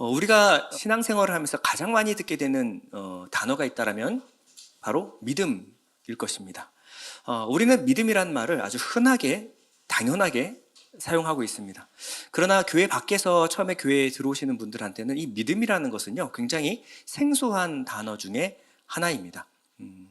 우리가 신앙생활을 하면서 가장 많이 듣게 되는 단어가 있다라면 바로 믿음일 것입니다. 우리는 믿음이라는 말을 아주 흔하게, 당연하게 사용하고 있습니다. 그러나 교회 밖에서 처음에 교회에 들어오시는 분들한테는 이 믿음이라는 것은요, 굉장히 생소한 단어 중에 하나입니다.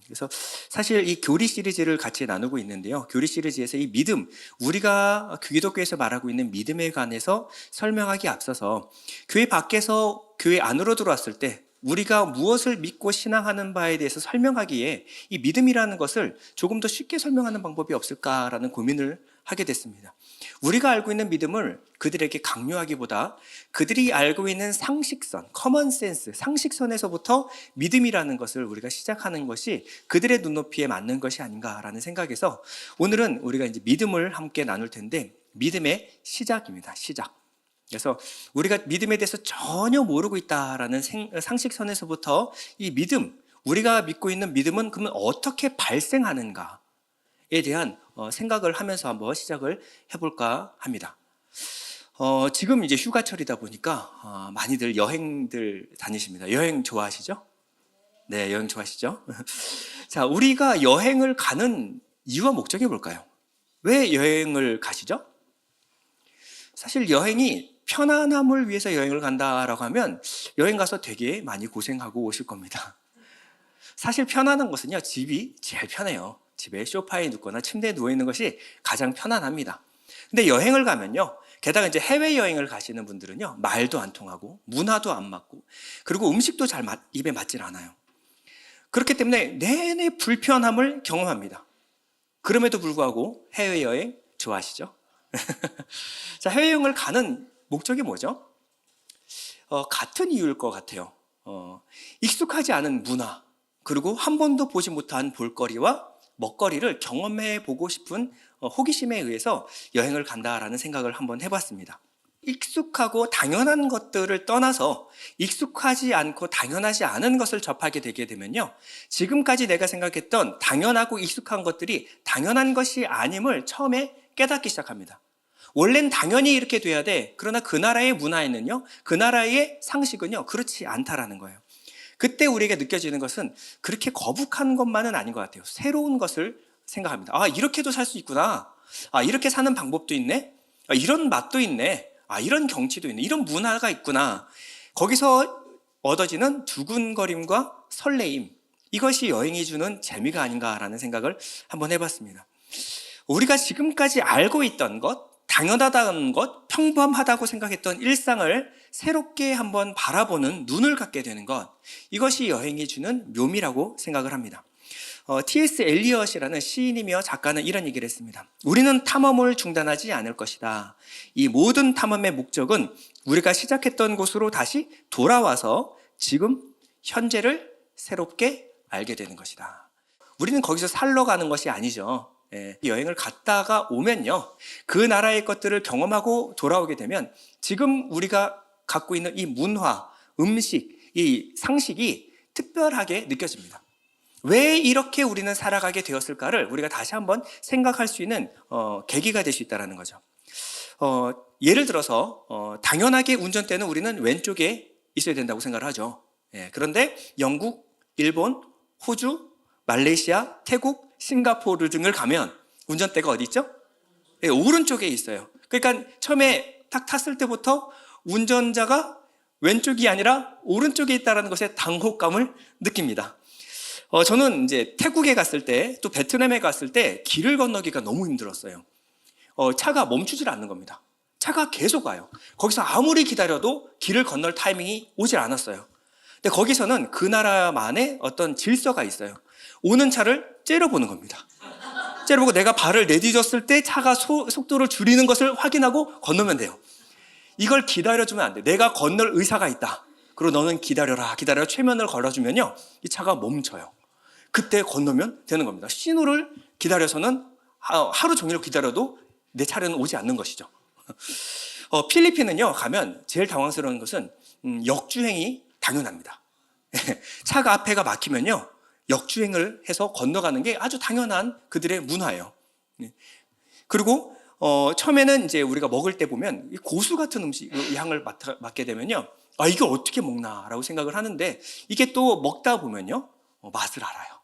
그래서 사실 이 교리 시리즈를 같이 나누고 있는데요. 교리 시리즈에서 이 믿음, 우리가 기독교에서 말하고 있는 믿음에 관해서 설명하기 앞서서 교회 밖에서 교회 안으로 들어왔을 때 우리가 무엇을 믿고 신앙하는 바에 대해서 설명하기에 이 믿음이라는 것을 조금 더 쉽게 설명하는 방법이 없을까라는 고민을 하게 됐습니다. 우리가 알고 있는 믿음을 그들에게 강요하기보다 그들이 알고 있는 상식선, 커먼센스, 상식선에서부터 믿음이라는 것을 우리가 시작하는 것이 그들의 눈높이에 맞는 것이 아닌가라는 생각에서 오늘은 우리가 이제 믿음을 함께 나눌 텐데, 믿음의 시작입니다. 시작. 그래서 우리가 믿음에 대해서 전혀 모르고 있다라는 상식선에서부터 이 믿음, 우리가 믿고 있는 믿음은 그러면 어떻게 발생하는가에 대한 생각을 하면서 한번 시작을 해볼까 합니다. 지금 이제 휴가철이다 보니까 많이들 여행들 다니십니다. 여행 좋아하시죠? 네, 여행 좋아하시죠? 자, 우리가 여행을 가는 이유와 목적이 뭘까요? 왜 여행을 가시죠? 사실 여행이 편안함을 위해서 여행을 간다라고 하면 여행 가서 되게 많이 고생하고 오실 겁니다. 사실 편안한 것은요, 집이 제일 편해요. 집에 소파에 눕거나 침대에 누워있는 것이 가장 편안합니다. 근데 여행을 가면요, 게다가 이제 해외여행을 가시는 분들은요, 말도 안 통하고 문화도 안 맞고 그리고 음식도 잘 입에 맞질 않아요. 그렇기 때문에 내내 불편함을 경험합니다. 그럼에도 불구하고 해외여행 좋아하시죠? 자, 해외여행을 가는 목적이 뭐죠? 같은 이유일 것 같아요. 익숙하지 않은 문화, 그리고 한 번도 보지 못한 볼거리와 먹거리를 경험해 보고 싶은 호기심에 의해서 여행을 간다라는 생각을 한번 해봤습니다. 익숙하고 당연한 것들을 떠나서 익숙하지 않고 당연하지 않은 것을 접하게 되게 되면요, 지금까지 내가 생각했던 당연하고 익숙한 것들이 당연한 것이 아님을 처음에 깨닫기 시작합니다. 원래는 당연히 이렇게 돼야 돼. 그러나 그 나라의 문화에는요, 그 나라의 상식은요, 그렇지 않다라는 거예요. 그때 우리에게 느껴지는 것은 그렇게 거북한 것만은 아닌 것 같아요. 새로운 것을 생각합니다. 아, 이렇게도 살 수 있구나. 아, 이렇게 사는 방법도 있네. 아, 이런 맛도 있네. 아, 이런 경치도 있네. 이런 문화가 있구나. 거기서 얻어지는 두근거림과 설레임, 이것이 여행이 주는 재미가 아닌가라는 생각을 한번 해봤습니다. 우리가 지금까지 알고 있던 것, 당연하다는 것, 평범하다고 생각했던 일상을 새롭게 한번 바라보는 눈을 갖게 되는 것, 이것이 여행이 주는 묘미라고 생각을 합니다. T.S. 엘리엇이라는 시인이며 작가는 이런 얘기를 했습니다. 우리는 탐험을 중단하지 않을 것이다. 이 모든 탐험의 목적은 우리가 시작했던 곳으로 다시 돌아와서 지금 현재를 새롭게 알게 되는 것이다. 우리는 거기서 살러 가는 것이 아니죠. 여행을 갔다가 오면요, 그 나라의 것들을 경험하고 돌아오게 되면 지금 우리가 갖고 있는 이 문화, 음식, 이 상식이 특별하게 느껴집니다. 왜 이렇게 우리는 살아가게 되었을까를 우리가 다시 한번 생각할 수 있는 계기가 될 수 있다는 거죠. 예를 들어서 당연하게 운전대는 우리는 왼쪽에 있어야 된다고 생각을 하죠. 그런데 영국, 일본, 호주, 말레이시아, 태국, 싱가포르 등을 가면 운전대가 어디 있죠? 오른쪽에 있어요. 그러니까 처음에 탁 탔을 때부터 운전자가 왼쪽이 아니라 오른쪽에 있다는 것에 당혹감을 느낍니다. 저는 이제 태국에 갔을 때, 또 베트남에 갔을 때 길을 건너기가 너무 힘들었어요. 차가 멈추질 않는 겁니다. 차가 계속 와요. 거기서 아무리 기다려도 길을 건널 타이밍이 오질 않았어요. 근데 거기서는 그 나라만의 어떤 질서가 있어요. 오는 차를 째려보는 겁니다. 째려보고 내가 발을 내디뎠을 때 차가 속도를 줄이는 것을 확인하고 건너면 돼요. 이걸 기다려주면 안 돼. 내가 건널 의사가 있다. 그리고 너는 기다려라. 최면을 걸어주면요, 이 차가 멈춰요. 그때 건너면 되는 겁니다. 신호를 기다려서는 하루 종일 기다려도 내 차례는 오지 않는 것이죠. 필리핀은요, 가면 제일 당황스러운 것은 역주행이 당연합니다. 차가 앞에가 막히면요, 역주행을 해서 건너가는 게 아주 당연한 그들의 문화예요. 그리고 처음에는 이제 우리가 먹을 때 보면 이 고수 같은 음식 향을 맡게 되면요, 아, 이게 어떻게 먹나라고 생각을 하는데 이게 또 먹다 보면요, 맛을 알아요.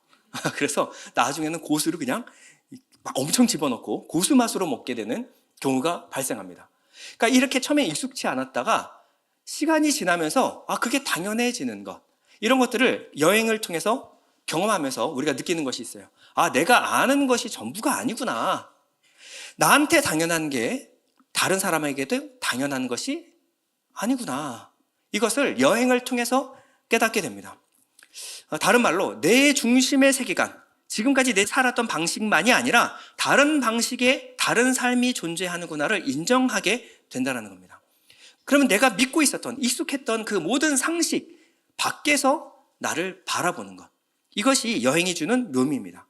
그래서 나중에는 고수를 그냥 막 엄청 집어넣고 고수 맛으로 먹게 되는 경우가 발생합니다. 그러니까 이렇게 처음에 익숙치 않았다가 시간이 지나면서 아, 그게 당연해지는 것, 이런 것들을 여행을 통해서 경험하면서 우리가 느끼는 것이 있어요. 아, 내가 아는 것이 전부가 아니구나. 나한테 당연한 게 다른 사람에게도 당연한 것이 아니구나. 이것을 여행을 통해서 깨닫게 됩니다. 다른 말로 내 중심의 세계관, 지금까지 내 살았던 방식만이 아니라 다른 방식의 다른 삶이 존재하는구나를 인정하게 된다는 겁니다. 그러면 내가 믿고 있었던, 익숙했던 그 모든 상식 밖에서 나를 바라보는 것, 이것이 여행이 주는 묘미입니다.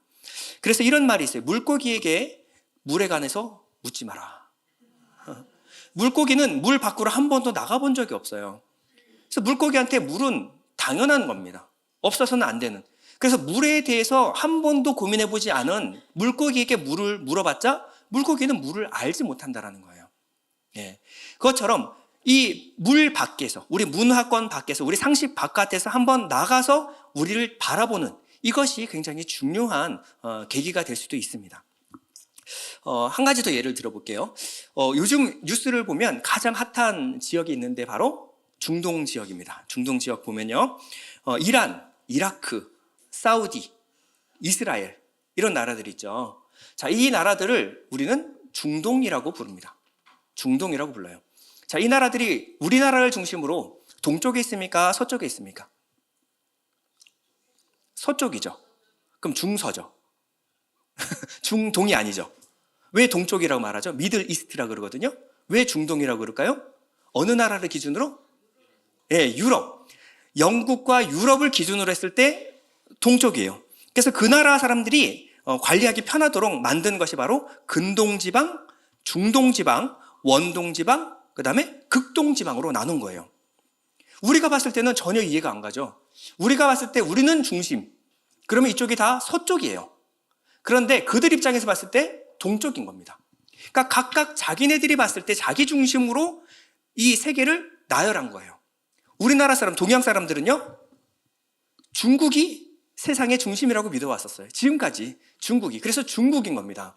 그래서 이런 말이 있어요. 물고기에게 물에 관해서 묻지 마라. 물고기는 물 밖으로 한 번도 나가본 적이 없어요. 그래서 물고기한테 물은 당연한 겁니다. 없어서는 안 되는. 그래서 물에 대해서 한 번도 고민해보지 않은 물고기에게 물을 물어봤자 물고기는 물을 알지 못한다는 거예요. 예. 그것처럼 이 물 밖에서, 우리 문화권 밖에서, 우리 상식 바깥에서 한번 나가서 우리를 바라보는, 이것이 굉장히 중요한 계기가 될 수도 있습니다. 한 가지 더 예를 들어볼게요. 요즘 뉴스를 보면 가장 핫한 지역이 있는데 바로 중동 지역입니다. 중동 지역 보면요, 이란, 이라크, 사우디, 이스라엘, 이런 나라들이 있죠. 자, 이 나라들을 우리는 중동이라고 부릅니다. 중동이라고 불러요. 자, 이 나라들이 우리나라를 중심으로 동쪽에 있습니까? 서쪽에 있습니까? 서쪽이죠. 그럼 중서죠. 중동이 아니죠. 왜 동쪽이라고 말하죠? 미들 이스트라고 그러거든요. 왜 중동이라고 그럴까요? 어느 나라를 기준으로? 예, 유럽. 영국과 유럽을 기준으로 했을 때 동쪽이에요. 그래서 그 나라 사람들이 관리하기 편하도록 만든 것이 바로 근동지방, 중동지방, 원동지방, 그 다음에 극동지방으로 나눈 거예요. 우리가 봤을 때는 전혀 이해가 안 가죠. 우리가 봤을 때 우리는 중심, 그러면 이쪽이 다 서쪽이에요. 그런데 그들 입장에서 봤을 때 동쪽인 겁니다. 그러니까 각각 자기네들이 봤을 때 자기 중심으로 이 세계를 나열한 거예요. 우리나라 사람, 동양 사람들은요, 중국이 세상의 중심이라고 믿어왔었어요. 지금까지 중국이. 그래서 중국인 겁니다.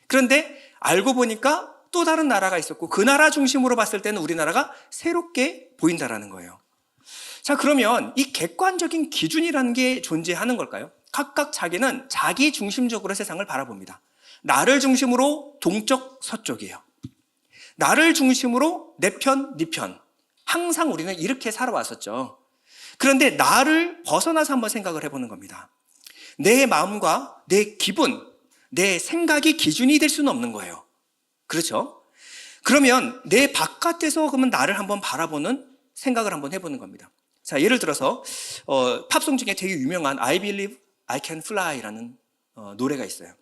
그런데 알고 보니까 또 다른 나라가 있었고 그 나라 중심으로 봤을 때는 우리나라가 새롭게 보인다라는 거예요. 자, 그러면 이 객관적인 기준이라는 게 존재하는 걸까요? 각각 자기는 자기 중심적으로 세상을 바라봅니다. 나를 중심으로 동쪽, 서쪽이에요. 나를 중심으로 내 편, 네 편. 항상 우리는 이렇게 살아왔었죠. 그런데 나를 벗어나서 한번 생각을 해보는 겁니다. 내 마음과 내 기분, 내 생각이 기준이 될 수는 없는 거예요. 그렇죠? 그러면 내 바깥에서 그러면 나를 한번 바라보는 생각을 한번 해보는 겁니다. 자, 예를 들어서 팝송 중에 되게 유명한 I Believe I Can Fly라는 노래가 있어요.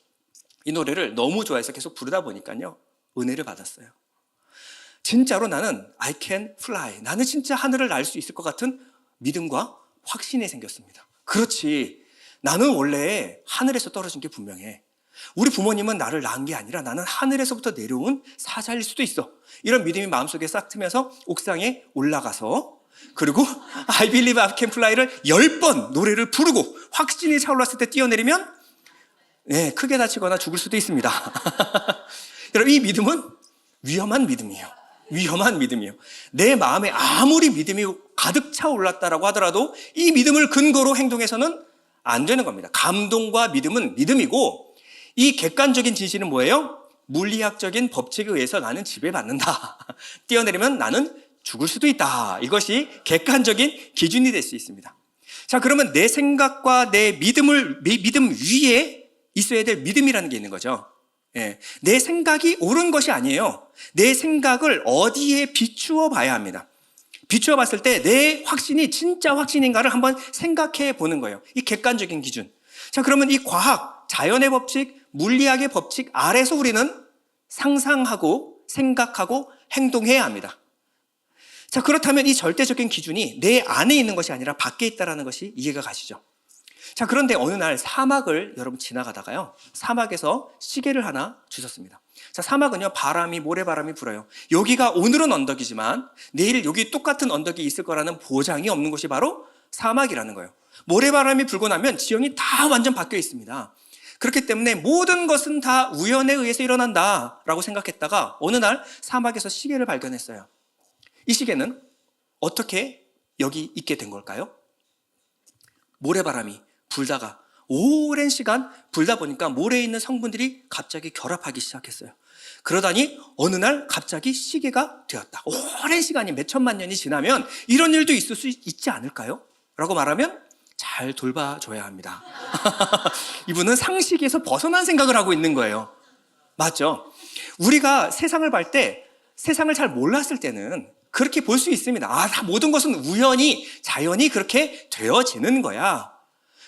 이 노래를 너무 좋아해서 계속 부르다 보니까요, 은혜를 받았어요. 진짜로 나는 I can fly, 나는 진짜 하늘을 날 수 있을 것 같은 믿음과 확신이 생겼습니다. 그렇지, 나는 원래 하늘에서 떨어진 게 분명해. 우리 부모님은 나를 낳은 게 아니라 나는 하늘에서부터 내려온 사자일 수도 있어. 이런 믿음이 마음속에 싹 트면서 옥상에 올라가서, 그리고 I believe I can fly를 10번 노래를 부르고 확신이 차올랐을 때 뛰어내리면, 네, 크게 다치거나 죽을 수도 있습니다. 여러분, 이 믿음은 위험한 믿음이에요. 위험한 믿음이에요. 내 마음에 아무리 믿음이 가득 차올랐다라고 하더라도 이 믿음을 근거로 행동해서는 안 되는 겁니다. 감동과 믿음은 믿음이고, 이 객관적인 진실은 뭐예요? 물리학적인 법칙에 의해서 나는 지배받는다. 뛰어내리면 나는 죽을 수도 있다. 이것이 객관적인 기준이 될 수 있습니다. 자, 그러면 내 생각과 내 믿음 위에 있어야 될 믿음이라는 게 있는 거죠. 예, 내 생각이 옳은 것이 아니에요. 내 생각을 어디에 비추어 봐야 합니다. 비추어 봤을 때 내 확신이 진짜 확신인가를 한번 생각해 보는 거예요. 이 객관적인 기준. 자, 그러면 이 과학, 자연의 법칙, 물리학의 법칙 아래서 우리는 상상하고 생각하고 행동해야 합니다. 자, 그렇다면 이 절대적인 기준이 내 안에 있는 것이 아니라 밖에 있다는 것이 이해가 가시죠? 자, 그런데 어느 날 사막을 여러분 지나가다가요, 사막에서 시계를 하나 주셨습니다. 자, 사막은요, 바람이, 모래바람이 불어요. 여기가 오늘은 언덕이지만 내일 여기 똑같은 언덕이 있을 거라는 보장이 없는 곳이 바로 사막이라는 거예요. 모래바람이 불고 나면 지형이 다 완전 바뀌어 있습니다. 그렇기 때문에 모든 것은 다 우연에 의해서 일어난다라고 생각했다가 어느 날 사막에서 시계를 발견했어요. 이 시계는 어떻게 여기 있게 된 걸까요? 모래바람이 불다가 오랜 시간 불다 보니까 모래에 있는 성분들이 갑자기 결합하기 시작했어요. 그러다니 어느 날 갑자기 시계가 되었다. 오랜 시간이 몇 천만 년이 지나면 이런 일도 있을 수 있지 않을까요? 라고 말하면 잘 돌봐줘야 합니다. 이분은 상식에서 벗어난 생각을 하고 있는 거예요. 맞죠? 우리가 세상을 볼 때, 세상을 잘 몰랐을 때는 그렇게 볼 수 있습니다. 아, 다 모든 것은 우연히, 자연이 그렇게 되어지는 거야.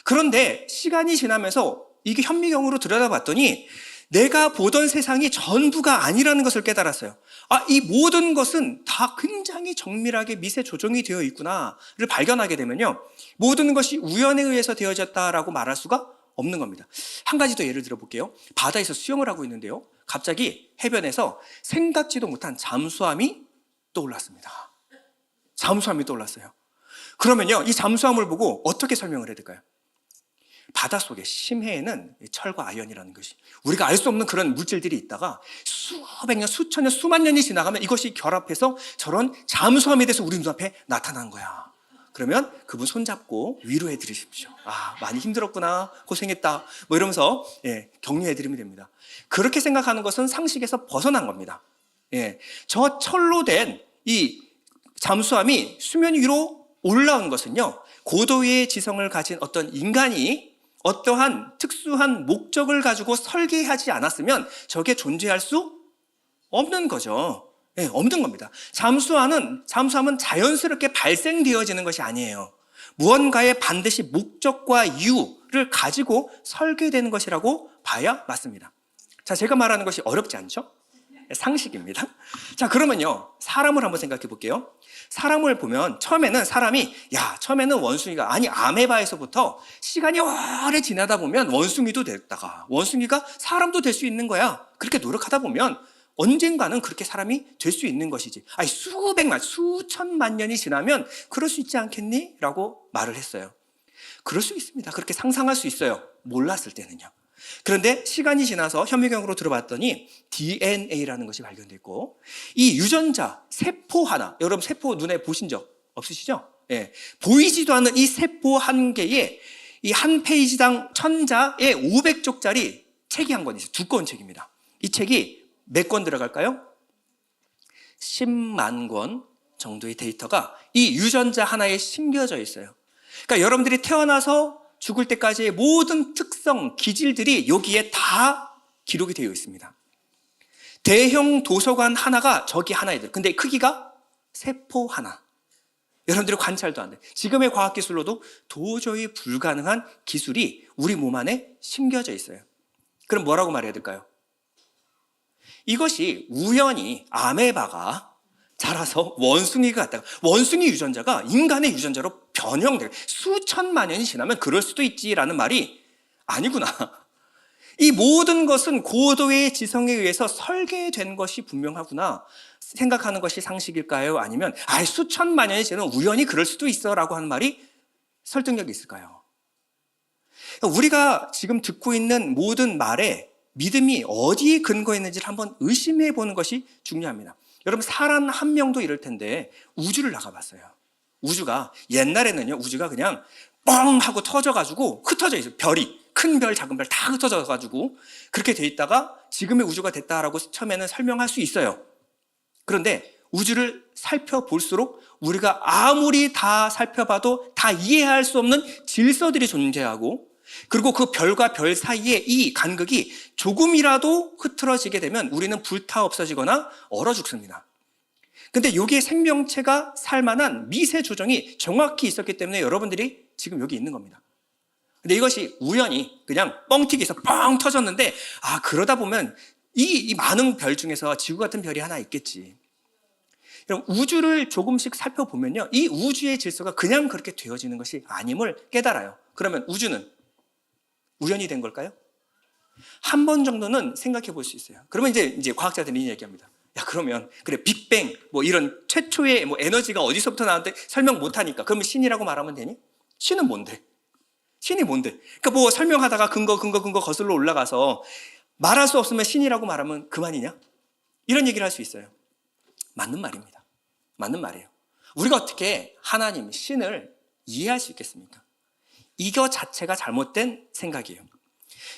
그런데 시간이 지나면서 이게 현미경으로 들여다봤더니 내가 보던 세상이 전부가 아니라는 것을 깨달았어요. 아, 이 모든 것은 다 굉장히 정밀하게 미세 조정이 되어 있구나를 발견하게 되면요, 모든 것이 우연에 의해서 되어졌다라고 말할 수가 없는 겁니다. 한 가지 더 예를 들어볼게요. 바다에서 수영을 하고 있는데요, 갑자기 해변에서 생각지도 못한 잠수함이 떠올랐습니다. 잠수함이 떠올랐어요. 그러면요, 이 잠수함을 보고 어떻게 설명을 해야 될까요? 바닷속에 심해에는 철과 아연이라는 것이, 우리가 알 수 없는 그런 물질들이 있다가 수백 년, 수천 년, 수만 년이 지나가면 이것이 결합해서 저런 잠수함에 대해서 우리 눈앞에 나타난 거야. 그러면 그분 손잡고 위로해 드리십시오. 아, 많이 힘들었구나, 고생했다, 뭐 이러면서 격려해 드리면 됩니다. 그렇게 생각하는 것은 상식에서 벗어난 겁니다. 저 철로 된 이 잠수함이 수면 위로 올라온 것은요, 고도의 지성을 가진 어떤 인간이 어떠한 특수한 목적을 가지고 설계하지 않았으면 저게 존재할 수 없는 거죠. 없는 겁니다. 잠수함은 자연스럽게 발생되어지는 것이 아니에요. 무언가의 반드시 목적과 이유를 가지고 설계되는 것이라고 봐야 맞습니다. 자, 제가 말하는 것이 어렵지 않죠? 상식입니다. 자, 그러면요, 사람을 한번 생각해 볼게요. 사람을 보면 처음에는 원숭이가, 아니 아메바에서부터 시간이 오래 지나다 보면 원숭이도 됐다가 원숭이가 사람도 될 수 있는 거야. 그렇게 노력하다 보면 언젠가는 그렇게 사람이 될 수 있는 것이지. 아니, 수천만 년이 지나면 그럴 수 있지 않겠니? 라고 말을 했어요. 그럴 수 있습니다. 그렇게 상상할 수 있어요. 몰랐을 때는요. 그런데 시간이 지나서 현미경으로 들어봤더니 DNA라는 것이 발견됐고, 이 유전자, 세포 하나, 여러분 세포 눈에 보신 적 없으시죠? 보이지도 않는 이 세포 한 개에 이 한 페이지당 1000자에 500쪽짜리 책이 한 권 있어요. 두꺼운 책입니다. 이 책이 몇 권 들어갈까요? 10만 권 정도의 데이터가 이 유전자 하나에 심겨져 있어요. 그러니까 여러분들이 태어나서 죽을 때까지의 모든 특성, 기질들이 여기에 다 기록이 되어 있습니다. 대형 도서관 하나가 저기 하나에 들어요. 근데 크기가 세포 하나. 여러분들이 관찰도 안 돼. 지금의 과학기술로도 도저히 불가능한 기술이 우리 몸 안에 심겨져 있어요. 그럼 뭐라고 말해야 될까요? 이것이 우연히 아메바가 자라서 원숭이가 갔다가 원숭이 유전자가 인간의 유전자로 변형돼요. 수천만 년이 지나면 그럴 수도 있지라는 말이 아니구나. 이 모든 것은 고도의 지성에 의해서 설계된 것이 분명하구나 생각하는 것이 상식일까요? 아니면 수천만 년이 지나면 우연히 그럴 수도 있어 라고 하는 말이 설득력이 있을까요? 우리가 지금 듣고 있는 모든 말에 믿음이 어디에 근거했는지를 한번 의심해 보는 것이 중요합니다. 여러분, 사람 한 명도 이럴 텐데 우주를 나가봤어요. 우주가, 옛날에는요, 우주가 그냥 뻥 하고 터져가지고 흩어져 있어요. 별이, 큰 별, 작은 별 다 흩어져가지고 그렇게 돼 있다가 지금의 우주가 됐다라고 처음에는 설명할 수 있어요. 그런데 우주를 살펴볼수록 우리가 아무리 다 살펴봐도 다 이해할 수 없는 질서들이 존재하고, 그리고 그 별과 별 사이에 이 간극이 조금이라도 흐트러지게 되면 우리는 불타 없어지거나 얼어 죽습니다. 근데 여기에 생명체가 살만한 미세 조정이 정확히 있었기 때문에 여러분들이 지금 여기 있는 겁니다. 근데 이것이 우연히 그냥 뻥튀기해서 뻥 터졌는데, 그러다 보면 이 많은 별 중에서 지구 같은 별이 하나 있겠지. 여러분, 우주를 조금씩 살펴보면요, 이 우주의 질서가 그냥 그렇게 되어지는 것이 아님을 깨달아요. 그러면 우주는 우연이 된 걸까요? 한 번 정도는 생각해 볼 수 있어요. 그러면 이제 과학자들이 얘기합니다. 야, 그러면 그래, 빅뱅 뭐 이런 최초의 뭐 에너지가 어디서부터 나왔는데 설명 못 하니까 그러면 신이라고 말하면 되니? 신은 뭔데? 신이 뭔데? 그러니까 뭐 설명하다가 근거 거슬러 올라가서 말할 수 없으면 신이라고 말하면 그만이냐? 이런 얘기를 할 수 있어요. 맞는 말입니다. 맞는 말이에요. 우리가 어떻게 하나님, 신을 이해할 수 있겠습니까? 이거 자체가 잘못된 생각이에요.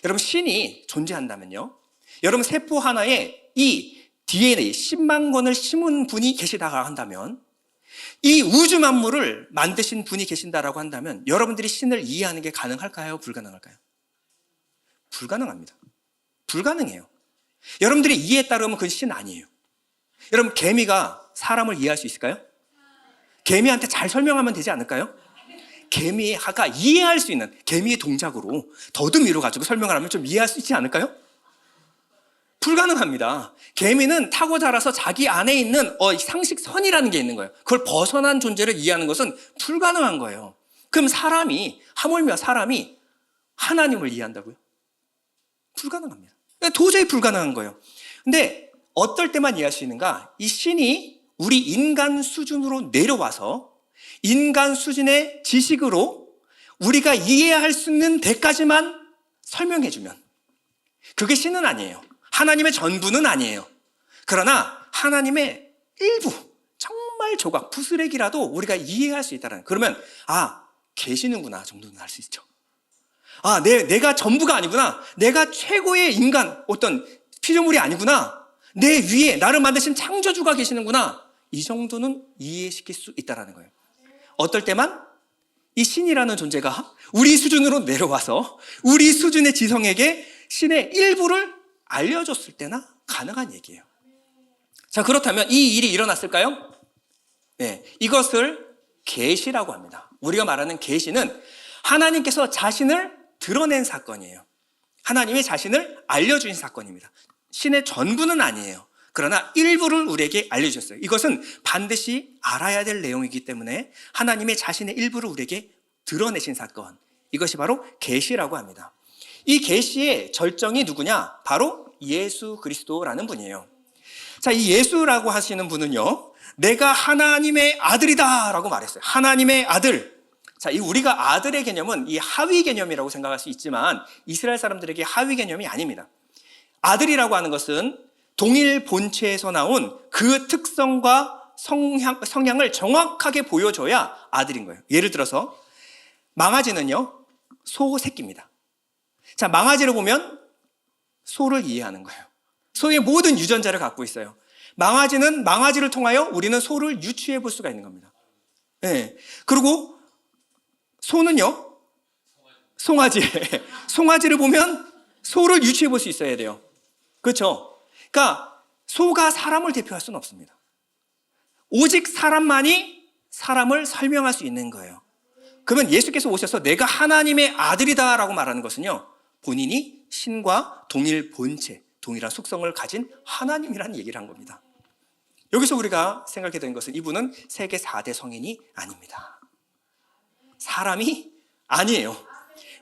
여러분, 신이 존재한다면요, 여러분 세포 하나에 이 DNA 10만 권을 심은 분이 계시다가 한다면, 이 우주 만물을 만드신 분이 계신다라고 한다면 여러분들이 신을 이해하는 게 가능할까요? 불가능할까요? 불가능합니다. 불가능해요. 여러분들이 이해에 따르면 그건 신 아니에요. 여러분, 개미가 사람을 이해할 수 있을까요? 개미한테 잘 설명하면 되지 않을까요? 개미가 이해할 수 있는, 개미의 동작으로 더듬이로 가지고 설명을 하면 좀 이해할 수 있지 않을까요? 불가능합니다. 개미는 타고 자라서 자기 안에 있는 상식선이라는 게 있는 거예요. 그걸 벗어난 존재를 이해하는 것은 불가능한 거예요. 그럼 하물며 사람이 하나님을 이해한다고요? 불가능합니다. 도저히 불가능한 거예요. 근데 어떨 때만 이해할 수 있는가? 이 신이 우리 인간 수준으로 내려와서 인간 수준의 지식으로 우리가 이해할 수 있는 데까지만 설명해주면, 그게 신은 아니에요. 하나님의 전부는 아니에요. 그러나 하나님의 일부, 정말 조각, 부스레기라도 우리가 이해할 수 있다는, 그러면 계시는구나 정도는 알 수 있죠. 내가 전부가 아니구나, 내가 최고의 인간, 어떤 피조물이 아니구나, 내 위에 나를 만드신 창조주가 계시는구나, 이 정도는 이해시킬 수 있다는 거예요. 어떨 때만 이 신이라는 존재가 우리 수준으로 내려와서 우리 수준의 지성에게 신의 일부를 알려줬을 때나 가능한 얘기예요. 자, 그렇다면 이 일이 일어났을까요? 네, 이것을 계시라고 합니다. 우리가 말하는 계시는 하나님께서 자신을 드러낸 사건이에요. 하나님이 자신을 알려주신 사건입니다. 신의 전부는 아니에요. 그러나 일부를 우리에게 알려주셨어요. 이것은 반드시 알아야 될 내용이기 때문에 하나님의 자신의 일부를 우리에게 드러내신 사건, 이것이 바로 계시라고 합니다. 이 계시의 절정이 누구냐? 바로 예수 그리스도라는 분이에요. 자, 이 예수라고 하시는 분은요, 내가 하나님의 아들이다 라고 말했어요. 하나님의 아들. 자, 이 우리가 아들의 개념은 이 하위 개념이라고 생각할 수 있지만 이스라엘 사람들에게 하위 개념이 아닙니다. 아들이라고 하는 것은 동일 본체에서 나온 그 특성과 성향을 정확하게 보여줘야 아들인 거예요. 예를 들어서 망아지는요, 소 새끼입니다. 자, 망아지를 보면 소를 이해하는 거예요. 소의 모든 유전자를 갖고 있어요. 망아지를 통하여 우리는 소를 유추해 볼 수가 있는 겁니다. 네. 그리고 소는요, 송아지를 보면 소를 유추해 볼 수 있어야 돼요. 그렇죠? 그러니까 소가 사람을 대표할 수는 없습니다. 오직 사람만이 사람을 설명할 수 있는 거예요. 그러면 예수께서 오셔서 내가 하나님의 아들이다라고 말하는 것은요, 본인이 신과 동일 본체, 동일한 속성을 가진 하나님이라는 얘기를 한 겁니다. 여기서 우리가 생각해야 되는 것은 이분은 세계 4대 성인이 아닙니다. 사람이 아니에요.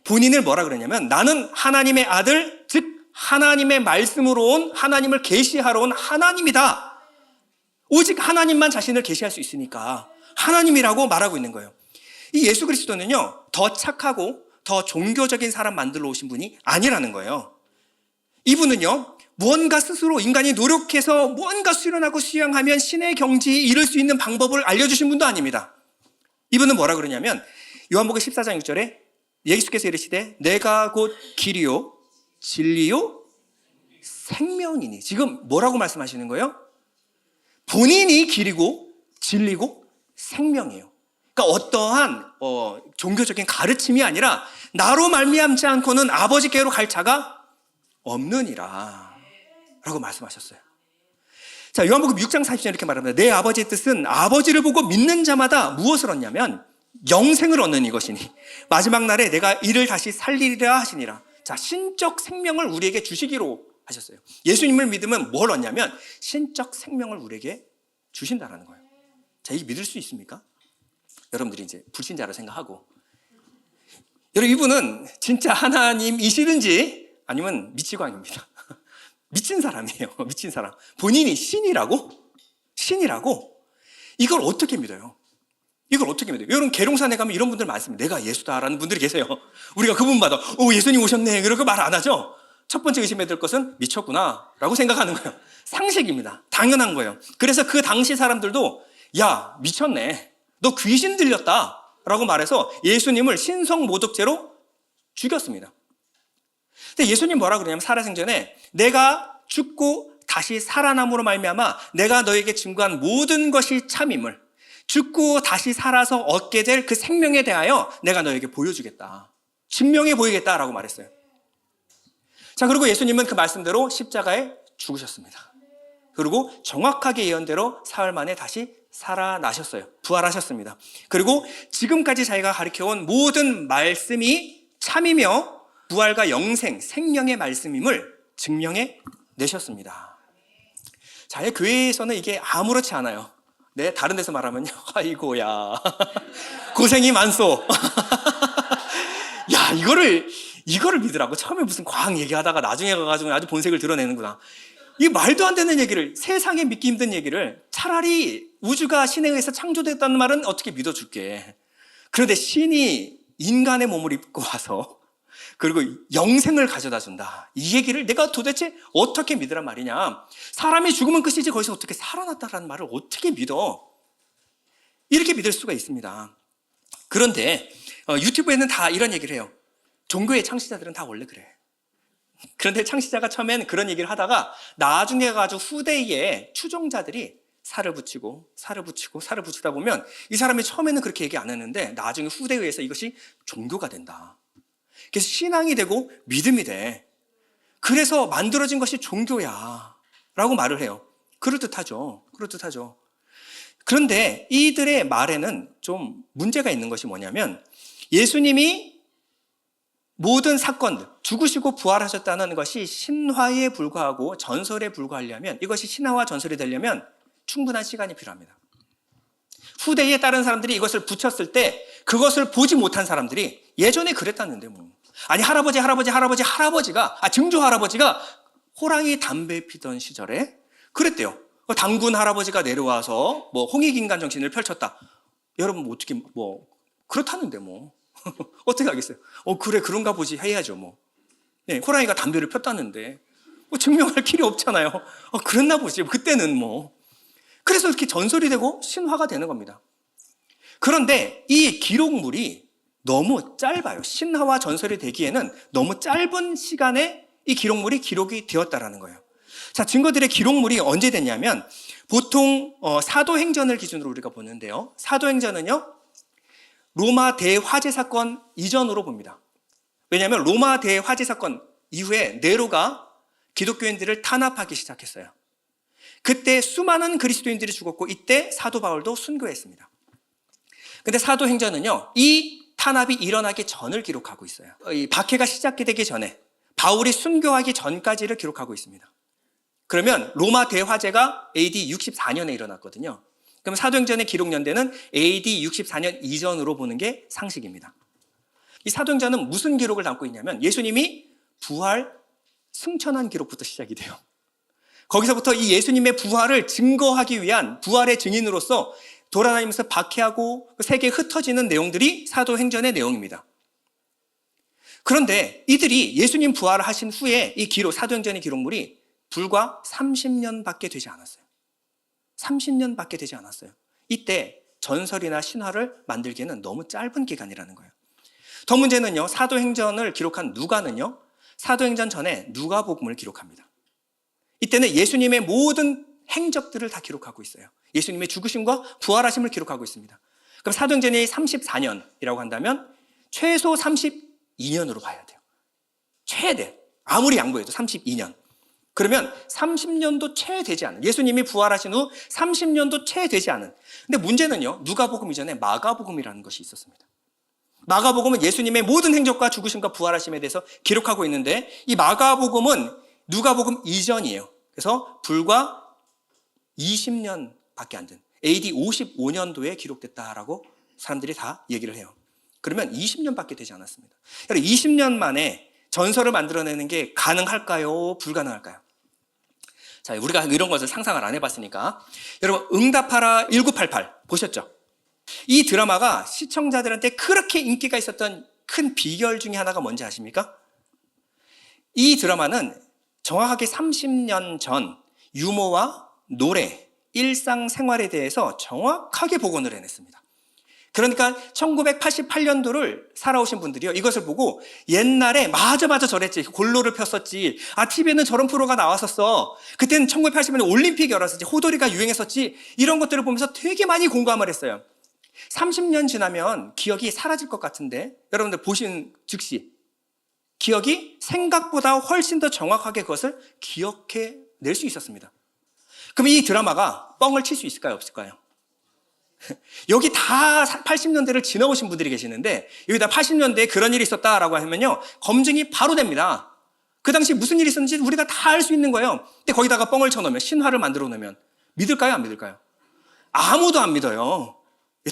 본인을 뭐라 그러냐면 나는 하나님의 아들, 즉 하나님의 말씀으로 온, 하나님을 계시하러 온 하나님이다. 오직 하나님만 자신을 계시할 수 있으니까 하나님이라고 말하고 있는 거예요. 이 예수 그리스도는요, 더 착하고 더 종교적인 사람 만들어 오신 분이 아니라는 거예요. 이분은요, 무언가 스스로 인간이 노력해서 무언가 수련하고 수양하면 신의 경지에 이를 수 있는 방법을 알려주신 분도 아닙니다. 이분은 뭐라 그러냐면 요한복음 14장 6절에 예수께서 이르시되 내가 곧 길이요 진리요 생명이니. 지금 뭐라고 말씀하시는 거예요? 본인이 길이고 진리고 생명이에요. 그러니까 어떠한 종교적인 가르침이 아니라 나로 말미암지 않고는 아버지께로 갈 자가 없느니라 라고 말씀하셨어요. 자, 요한복음 6장 40절 이렇게 말합니다. 내 아버지의 뜻은 아버지를 보고 믿는 자마다 무엇을 얻냐면 영생을 얻는 이것이니 마지막 날에 내가 이를 다시 살리리라 하시니라. 자, 신적 생명을 우리에게 주시기로 하셨어요. 예수님을 믿으면 뭘 얻냐면 신적 생명을 우리에게 주신다는 거예요. 자, 이게 믿을 수 있습니까? 여러분들이 이제 불신자로 생각하고, 여러분 이분은 진짜 하나님이시든지 아니면 미치광입니다. 미친 사람이에요. 미친 사람. 본인이 신이라고? 신이라고? 이걸 어떻게 믿어요? 이걸 어떻게 믿어요? 여러분 계룡산에 가면 이런 분들 많습니다. 내가 예수다라는 분들이 계세요. 우리가 그분마다 예수님 오셨네 그렇게 말 안 하죠. 첫 번째 의심해야 될 것은 미쳤구나 라고 생각하는 거예요. 상식입니다. 당연한 거예요. 그래서 그 당시 사람들도 야 미쳤네, 너 귀신 들렸다 라고 말해서 예수님을 신성모독죄로 죽였습니다. 근데 예수님 뭐라 그러냐면 살아생전에 내가 죽고 다시 살아남으로 말미암아 내가 너에게 증거한 모든 것이 참임을, 죽고 다시 살아서 얻게 될 그 생명에 대하여 내가 너에게 보여주겠다, 증명해 보이겠다라고 말했어요. 자, 그리고 예수님은 그 말씀대로 십자가에 죽으셨습니다. 그리고 정확하게 예언대로 사흘 만에 다시 살아나셨어요. 부활하셨습니다. 그리고 지금까지 자기가 가르쳐온 모든 말씀이 참이며 부활과 영생, 생명의 말씀임을 증명해 내셨습니다. 자, 교회에서는 이게 아무렇지 않아요. 네, 다른 데서 말하면요. 아이고야. 고생이 많소. 야, 이거를 믿으라고. 처음에 무슨 과학 얘기하다가 나중에 가가지고 아주 본색을 드러내는구나. 이 말도 안 되는 얘기를, 세상에 믿기 힘든 얘기를 차라리 우주가 신에 의해서 창조됐다는 말은 어떻게 믿어줄게. 그런데 신이 인간의 몸을 입고 와서 그리고 영생을 가져다 준다, 이 얘기를 내가 도대체 어떻게 믿으란 말이냐. 사람이 죽으면 끝이지 거기서 어떻게 살아났다라는 말을 어떻게 믿어. 이렇게 믿을 수가 있습니다. 그런데 유튜브에는 다 이런 얘기를 해요. 종교의 창시자들은 다 원래 그래. 그런데 창시자가 처음엔 그런 얘기를 하다가 나중에 가지고 후대에 추종자들이 살을 붙이고 살을 붙이다 보면 이 사람이 처음에는 그렇게 얘기 안 했는데 나중에 후대에 의해서 이것이 종교가 된다. 그래서 신앙이 되고 믿음이 돼. 그래서 만들어진 것이 종교야 라고 말을 해요. 그럴듯하죠. 그런데 이들의 말에는 좀 문제가 있는 것이 뭐냐면, 예수님이 모든 사건들, 죽으시고 부활하셨다는 것이 신화에 불과하고 전설에 불과하려면, 이것이 신화와 전설이 되려면 충분한 시간이 필요합니다. 후대에 다른 사람들이 이것을 붙였을 때 그것을 보지 못한 사람들이 예전에 그랬다는데 뭐. 아니 할아버지가 증조 할아버지가 호랑이 담배 피던 시절에 그랬대요. 당군 할아버지가 내려와서 뭐 홍익인간 정신을 펼쳤다. 여러분 어떻게 뭐 그렇다는데 뭐 어떻게 하겠어요? 그래 그런가 보지 해야죠 뭐. 네, 호랑이가 담배를 폈다는데 뭐 증명할 길이 없잖아요. 그랬나 보지 그때는 뭐. 그래서 이렇게 전설이 되고 신화가 되는 겁니다. 그런데 이 기록물이 너무 짧아요. 신화와 전설이 되기에는 너무 짧은 시간에 이 기록물이 기록이 되었다라는 거예요. 자, 증거들의 기록물이 언제 됐냐면 보통 사도행전을 기준으로 우리가 보는데요. 사도행전은요, 로마 대화재 사건 이전으로 봅니다. 왜냐하면 로마 대화재 사건 이후에 네로가 기독교인들을 탄압하기 시작했어요. 그때 수많은 그리스도인들이 죽었고 이때 사도 바울도 순교했습니다. 근데 사도행전은요, 이 탄압이 일어나기 전을 기록하고 있어요. 이 박해가 시작되기 전에, 바울이 순교하기 전까지를 기록하고 있습니다. 그러면 로마 대화재가 AD 64년에 일어났거든요. 그럼 사도행전의 기록 연대는 AD 64년 이전으로 보는 게 상식입니다. 이 사도행전은 무슨 기록을 담고 있냐면 예수님이 부활, 승천한 기록부터 시작이 돼요. 거기서부터 이 예수님의 부활을 증거하기 위한 부활의 증인으로서 돌아다니면서 박해하고 세계에 흩어지는 내용들이 사도행전의 내용입니다. 그런데 이들이 예수님 부활하신 후에 이 기록, 사도행전의 기록물이 불과 30년밖에 되지 않았어요. 30년밖에 되지 않았어요. 이때 전설이나 신화를 만들기에는 너무 짧은 기간이라는 거예요. 더 문제는요, 사도행전을 기록한 누가는요, 사도행전 전에 누가복음을 기록합니다. 이때는 예수님의 모든 행적들을 다 기록하고 있어요. 예수님의 죽으심과 부활하심을 기록하고 있습니다. 그럼 사도행전이 34년이라고 한다면 최소 32년으로 봐야 돼요. 최대. 아무리 양보해도 32년. 그러면 30년도 채 되지 않은, 예수님이 부활하신 후 30년도 채 되지 않은. 근데 문제는요, 누가복음 이전에 마가복음이라는 것이 있었습니다. 마가복음은 예수님의 모든 행적과 죽으심과 부활하심에 대해서 기록하고 있는데 이 마가복음은 누가복음 이전이에요. 그래서 불과 20년밖에 안 된 AD 55년도에 기록됐다라고 사람들이 다 얘기를 해요. 그러면 20년밖에 되지 않았습니다. 20년 만에 전설을 만들어내는 게 가능할까요? 불가능할까요? 자, 우리가 이런 것을 상상을 안 해봤으니까. 여러분, 응답하라 1988 보셨죠? 이 드라마가 시청자들한테 그렇게 인기가 있었던 큰 비결 중에 하나가 뭔지 아십니까? 이 드라마는 정확하게 30년 전 유머와 노래, 일상생활에 대해서 정확하게 복원을 해냈습니다. 그러니까 1988년도를 살아오신 분들이요, 이것을 보고 옛날에 맞아 저랬지, 골로를 폈었지, TV에는 저런 프로가 나왔었어, 그때는 1980년에 올림픽이 열었었지, 호돌이가 유행했었지, 이런 것들을 보면서 되게 많이 공감을 했어요. 30년 지나면 기억이 사라질 것 같은데 여러분들 보신 즉시 기억이 생각보다 훨씬 더 정확하게 그것을 기억해 낼 수 있었습니다. 그럼 이 드라마가 뻥을 칠 수 있을까요, 없을까요? 여기 다 80년대를 지나오신 분들이 계시는데 여기다 80년대에 그런 일이 있었다라고 하면요, 검증이 바로 됩니다. 그 당시 무슨 일이 있었는지 우리가 다 알 수 있는 거예요. 근데 거기다가 뻥을 쳐놓으면, 신화를 만들어 놓으면 믿을까요, 안 믿을까요? 아무도 안 믿어요.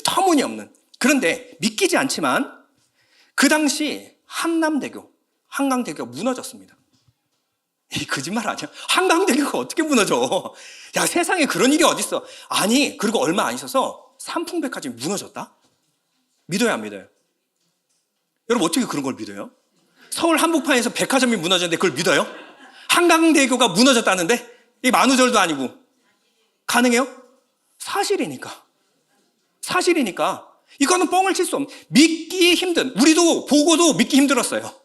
터무니없는. 그런데 믿기지 않지만 그 당시 한강대교가 무너졌습니다. 이 거짓말 아니야? 한강대교가 어떻게 무너져? 야, 세상에 그런 일이 어딨어? 아니, 그리고 얼마 안 있어서 삼풍백화점이 무너졌다? 믿어요, 안 믿어요? 여러분, 어떻게 그런 걸 믿어요? 서울 한복판에서 백화점이 무너졌는데 그걸 믿어요? 한강대교가 무너졌다는데? 이 만우절도 아니고. 가능해요? 사실이니까. 이거는 뻥을 칠 수 없는, 믿기 힘든, 우리도 보고도 믿기 힘들었어요.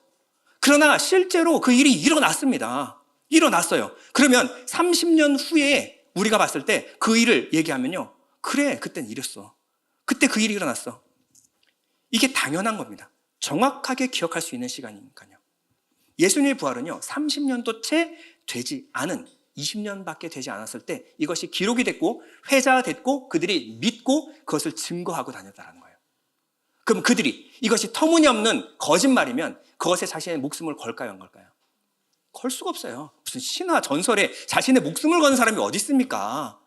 그러나 실제로 그 일이 일어났어요. 그러면 30년 후에 우리가 봤을 때 그 일을 얘기하면요, 그래, 그땐 이랬어. 그때 그 일이 일어났어. 이게 당연한 겁니다. 정확하게 기억할 수 있는 시간이니까요. 예수님의 부활은요, 30년도 채 되지 않은, 20년밖에 되지 않았을 때 이것이 기록이 됐고 회자됐고 그들이 믿고 그것을 증거하고 다녔다는 거예요. 그럼 그들이 이것이 터무니없는 거짓말이면 그것에 자신의 목숨을 걸까요, 안 걸까요? 걸 수가 없어요. 무슨 신화 전설에 자신의 목숨을 거는 사람이 어디 있습니까?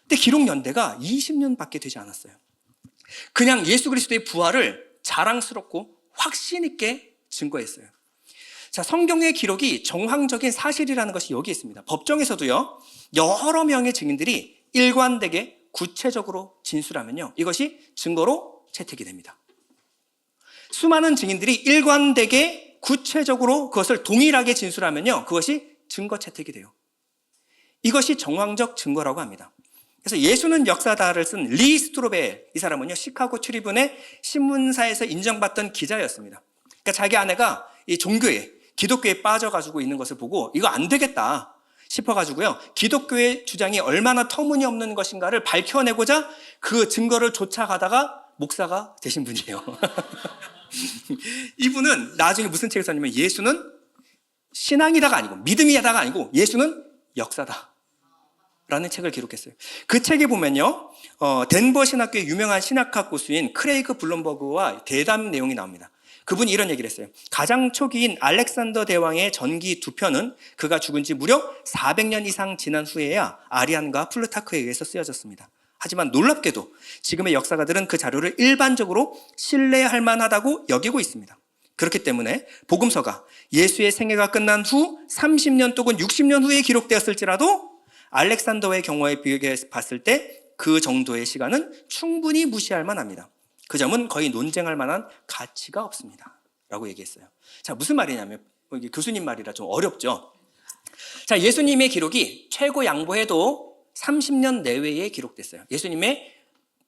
근데 기록 연대가 20년밖에 되지 않았어요. 그냥 예수 그리스도의 부활을 자랑스럽고 확신 있게 증거했어요. 자, 성경의 기록이 정황적인 사실이라는 것이 여기 있습니다. 법정에서도요, 여러 명의 증인들이 일관되게 구체적으로 진술하면요, 이것이 증거로 채택이 됩니다. 수많은 증인들이 일관되게 구체적으로 그것을 동일하게 진술하면요, 그것이 증거 채택이 돼요. 이것이 정황적 증거라고 합니다. 그래서 예수는 역사다를 쓴 리 스트로벨, 이 사람은요, 시카고 출입은의 신문사에서 인정받던 기자였습니다. 그러니까 자기 아내가 이 기독교에 빠져가지고 있는 것을 보고 이거 안 되겠다 싶어가지고요, 기독교의 주장이 얼마나 터무니없는 것인가를 밝혀내고자 그 증거를 쫓아가다가 목사가 되신 분이에요. 이분은 나중에 무슨 책을 썼냐면, 예수는 신앙이다가 아니고, 믿음이다가 아니고, 예수는 역사다 라는 책을 기록했어요. 그 책에 보면요, 덴버 신학교의 유명한 신학학 교수인 크레이그 블룸버그와 대담 내용이 나옵니다. 그분이 이런 얘기를 했어요. 가장 초기인 알렉산더 대왕의 전기 2편은 그가 죽은 지 무려 400년 이상 지난 후에야 아리안과 플루타크에 의해서 쓰여졌습니다. 하지만 놀랍게도 지금의 역사가들은 그 자료를 일반적으로 신뢰할 만하다고 여기고 있습니다. 그렇기 때문에 복음서가 예수의 생애가 끝난 후 30년 또는 60년 후에 기록되었을지라도 알렉산더의 경우에 비교해 봤을 때 그 정도의 시간은 충분히 무시할 만합니다. 그 점은 거의 논쟁할 만한 가치가 없습니다 라고 얘기했어요. 자, 무슨 말이냐면, 교수님 말이라 좀 어렵죠. 자, 예수님의 기록이 최고 양보해도 30년 내외에 기록됐어요. 예수님의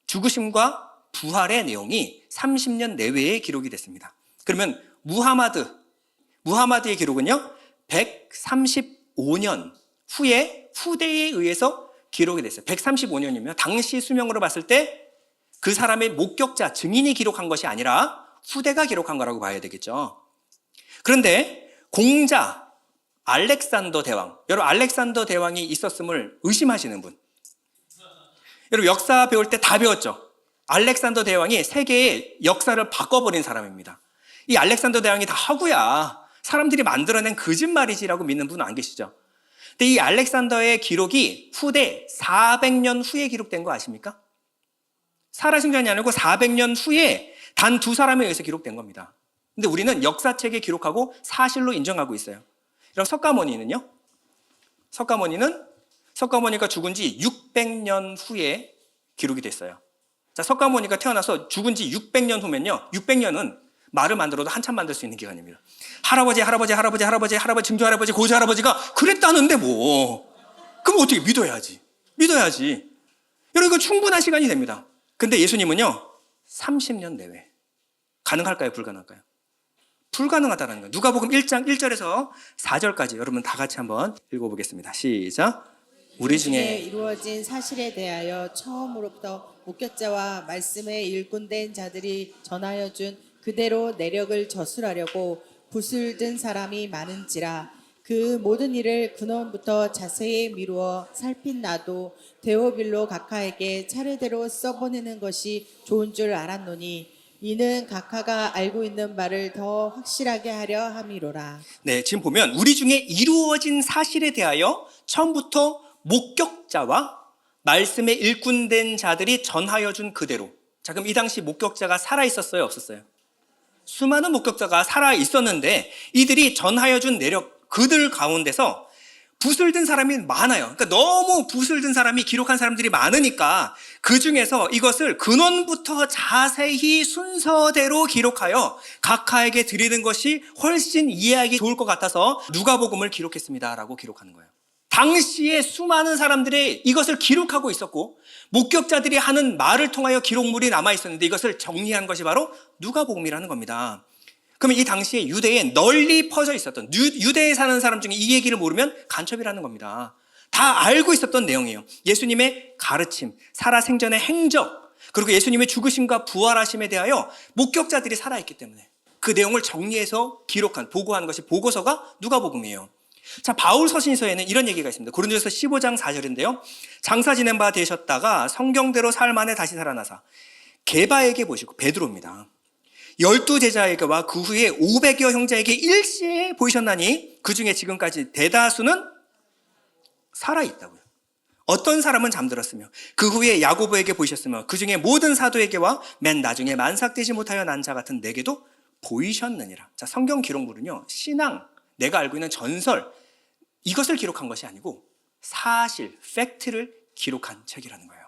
죽으심과 부활의 내용이 30년 내외에 기록이 됐습니다. 그러면 무하마드의 기록은요, 135년 후에 후대에 의해서 기록이 됐어요. 135년이면 당시 수명으로 봤을 때 그 사람의 목격자, 증인이 기록한 것이 아니라 후대가 기록한 거라고 봐야 되겠죠. 그런데 공자 알렉산더 대왕, 여러분 알렉산더 대왕이 있었음을 의심하시는 분, 여러분 역사 배울 때 다 배웠죠. 알렉산더 대왕이 세계의 역사를 바꿔버린 사람입니다. 이 알렉산더 대왕이 다 허구야, 사람들이 만들어낸 거짓말이지라고 믿는 분은 안 계시죠. 근데 이 알렉산더의 기록이 후대 400년 후에 기록된 거 아십니까? 살아생전이 아니고 400년 후에 단 두 사람에 의해서 기록된 겁니다. 근데 우리는 역사책에 기록하고 사실로 인정하고 있어요. 그럼 석가모니는요? 석가모니가 죽은 지 600년 후에 기록이 됐어요. 자, 석가모니가 태어나서 죽은 지 600년 후면요. 600년은 말을 만들어도 한참 만들 수 있는 기간입니다. 할아버지, 증조 할아버지, 고조 할아버지가 그랬다는데 뭐. 그럼 어떻게 믿어야지. 여러분, 이거 충분한 시간이 됩니다. 근데 예수님은요, 30년 내외. 가능할까요? 불가능할까요? 불가능하다는 거예요. 누가복음 1장 1절에서 4절까지 여러분 다 같이 한번 읽어보겠습니다. 시작. 우리 중에 이루어진 사실에 대하여 처음으로부터 목격자와 말씀에 일꾼된 자들이 전하여 준 그대로 내력을 저술하려고 붓을 든 사람이 많은지라. 그 모든 일을 근원부터 자세히 미루어 살핀 나도 데오빌로 각하에게 차례대로 써보내는 것이 좋은 줄 알았노니 이는 각하가 알고 있는 바를 더 확실하게 하려 함이로라. 네, 지금 보면 우리 중에 이루어진 사실에 대하여 처음부터 목격자와 말씀에 일꾼된 자들이 전하여 준 그대로. 자, 그럼 이 당시 목격자가 살아 있었어요, 없었어요? 수많은 목격자가 살아 있었는데 이들이 전하여 준 내력, 그들 가운데서 붓을 든 사람이 많아요. 그러니까 너무 붓을 든 사람이 기록한 사람들이 많으니까 그 중에서 이것을 근원부터 자세히 순서대로 기록하여 각하에게 드리는 것이 훨씬 이해하기 좋을 것 같아서 누가복음을 기록했습니다라고 기록하는 거예요. 당시에 수많은 사람들이 이것을 기록하고 있었고 목격자들이 하는 말을 통하여 기록물이 남아 있었는데 이것을 정리한 것이 바로 누가복음이라는 겁니다. 그러면 이 당시에 유대에 널리 퍼져 있었던, 유대에 사는 사람 중에 이 얘기를 모르면 간첩이라는 겁니다. 다 알고 있었던 내용이에요. 예수님의 가르침, 살아생전의 행적, 그리고 예수님의 죽으심과 부활하심에 대하여 목격자들이 살아있기 때문에 그 내용을 정리해서 기록한, 보고하는 것이 보고서가 누가복음이에요. 자, 바울 서신서에는 이런 얘기가 있습니다. 고린도전서 15장 4절인데요. 장사 지낸 바 되셨다가 성경대로 삶 안에 다시 살아나사 게바에게 보시고, 베드로입니다. 12제자에게와 그 후에 500여 형제에게 일시에 보이셨나니 그 중에 지금까지 대다수는 살아있다고요. 어떤 사람은 잠들었으며 그 후에 야고보에게 보이셨으며 그 중에 모든 사도에게와 맨 나중에 만삭되지 못하여 난 자 같은 내게도 보이셨느니라. 자, 성경 기록물은요, 신앙, 내가 알고 있는 전설, 이것을 기록한 것이 아니고 사실, 팩트를 기록한 책이라는 거예요.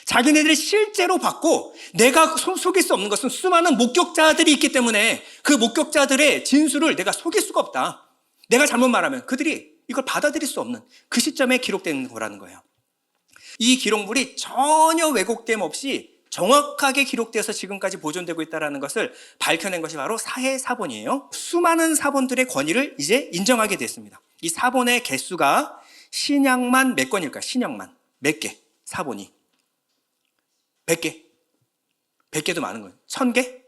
자기네들이 실제로 봤고 내가 속일 수 없는 것은 수많은 목격자들이 있기 때문에 그 목격자들의 진술을 내가 속일 수가 없다. 내가 잘못 말하면 그들이 이걸 받아들일 수 없는 그 시점에 기록된 거라는 거예요. 이 기록물이 전혀 왜곡됨 없이 정확하게 기록되어서 지금까지 보존되고 있다는 것을 밝혀낸 것이 바로 사해사본이에요. 수많은 사본들의 권위를 이제 인정하게 됐습니다. 이 사본의 개수가 신약만 몇 권일까요? 신약만 몇 개? 사본이 100개? 100개도 많은 거예요. 1000개?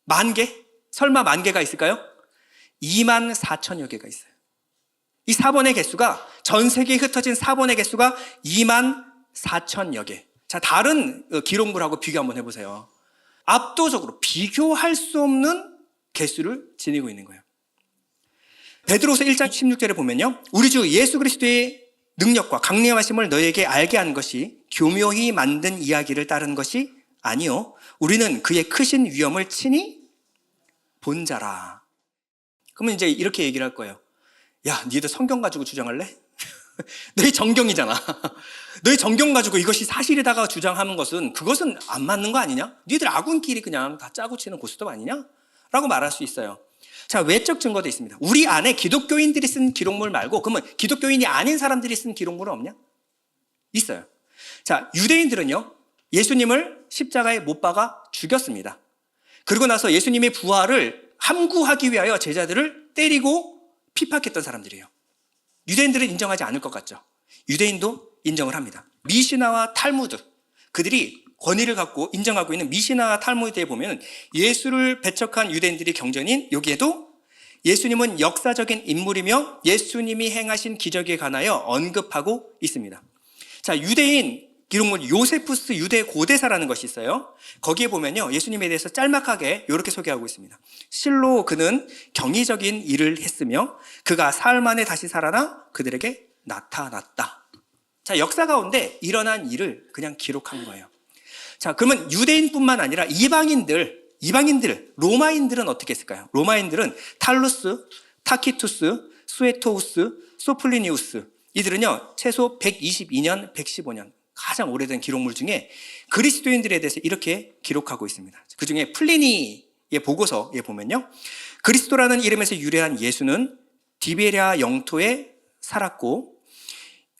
10,000개? 설마 10,000개가 있을까요? 24,000여 개가 있어요. 이 사본의 개수가, 전 세계에 흩어진 사본의 개수가 24,000여 개. 자, 다른 기록물하고 비교 한번 해보세요. 압도적으로 비교할 수 없는 개수를 지니고 있는 거예요. 베드로서 1장 16절에 보면요, 우리 주 예수 그리스도의 능력과 강림하심을 너희에게 알게 한 것이 교묘히 만든 이야기를 따른 것이 아니요 우리는 그의 크신 위엄을 친히 본 자라. 그러면 이제 이렇게 얘기를 할 거예요. 야, 니들 성경 가지고 주장할래? 너희 정경이잖아. 너희 정경 가지고 이것이 사실이다가 주장하는 것은 그것은 안 맞는 거 아니냐? 니들 아군끼리 그냥 다 짜고 치는 고스톱 아니냐? 라고 말할 수 있어요. 자, 외적 증거도 있습니다. 우리 안에 기독교인들이 쓴 기록물 말고 그러면 기독교인이 아닌 사람들이 쓴 기록물은 없냐? 있어요. 자, 유대인들은요, 예수님을 십자가에 못 박아 죽였습니다. 그리고 나서 예수님의 부활을 함구하기 위하여 제자들을 때리고 핍박했던 사람들이에요. 유대인들은 인정하지 않을 것 같죠? 유대인도 인정을 합니다. 미시나와 탈무드, 그들이 권위를 갖고 인정하고 있는 미시나와 탈무드에 보면 예수를 배척한 유대인들이 경전인 여기에도 예수님은 역사적인 인물이며 예수님이 행하신 기적에 관하여 언급하고 있습니다. 자, 유대인 기록물 요세푸스 유대 고대사라는 것이 있어요. 거기에 보면요, 예수님에 대해서 짤막하게 이렇게 소개하고 있습니다. 실로 그는 경이적인 일을 했으며 그가 사흘 만에 다시 살아나 그들에게 나타났다. 자, 역사 가운데 일어난 일을 그냥 기록한 거예요. 자, 그러면 유대인뿐만 아니라 이방인들, 이방인들, 로마인들은 어떻게 했을까요? 로마인들은 탈루스, 타키투스, 수에토우스, 소플리니우스, 이들은요 최소 122년, 115년 가장 오래된 기록물 중에 그리스도인들에 대해서 이렇게 기록하고 있습니다. 그 중에 플리니의 보고서에 보면요, 그리스도라는 이름에서 유래한 예수는 디베랴 영토에 살았고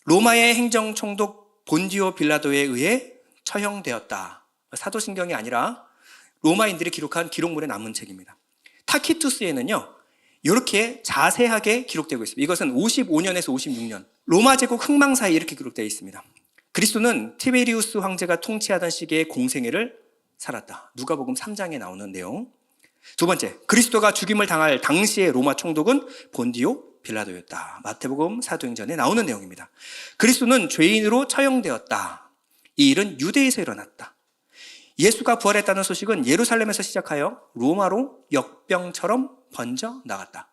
로마의 행정총독 본디오 빌라도에 의해 처형되었다. 사도신경이 아니라 로마인들이 기록한 기록물에 남은 책입니다. 타키투스에는요 이렇게 자세하게 기록되고 있습니다. 이것은 55년에서 56년 로마 제국 흥망사에 이렇게 기록되어 있습니다. 그리스도는 티베리우스 황제가 통치하던 시기에 공생애를 살았다. 누가복음 3장에 나오는 내용. 두 번째, 그리스도가 죽임을 당할 당시의 로마 총독은 본디오 빌라도였다. 마태복음 사도행전에 나오는 내용입니다. 그리스도는 죄인으로 처형되었다. 이 일은 유대에서 일어났다. 예수가 부활했다는 소식은 예루살렘에서 시작하여 로마로 역병처럼 번져 나갔다.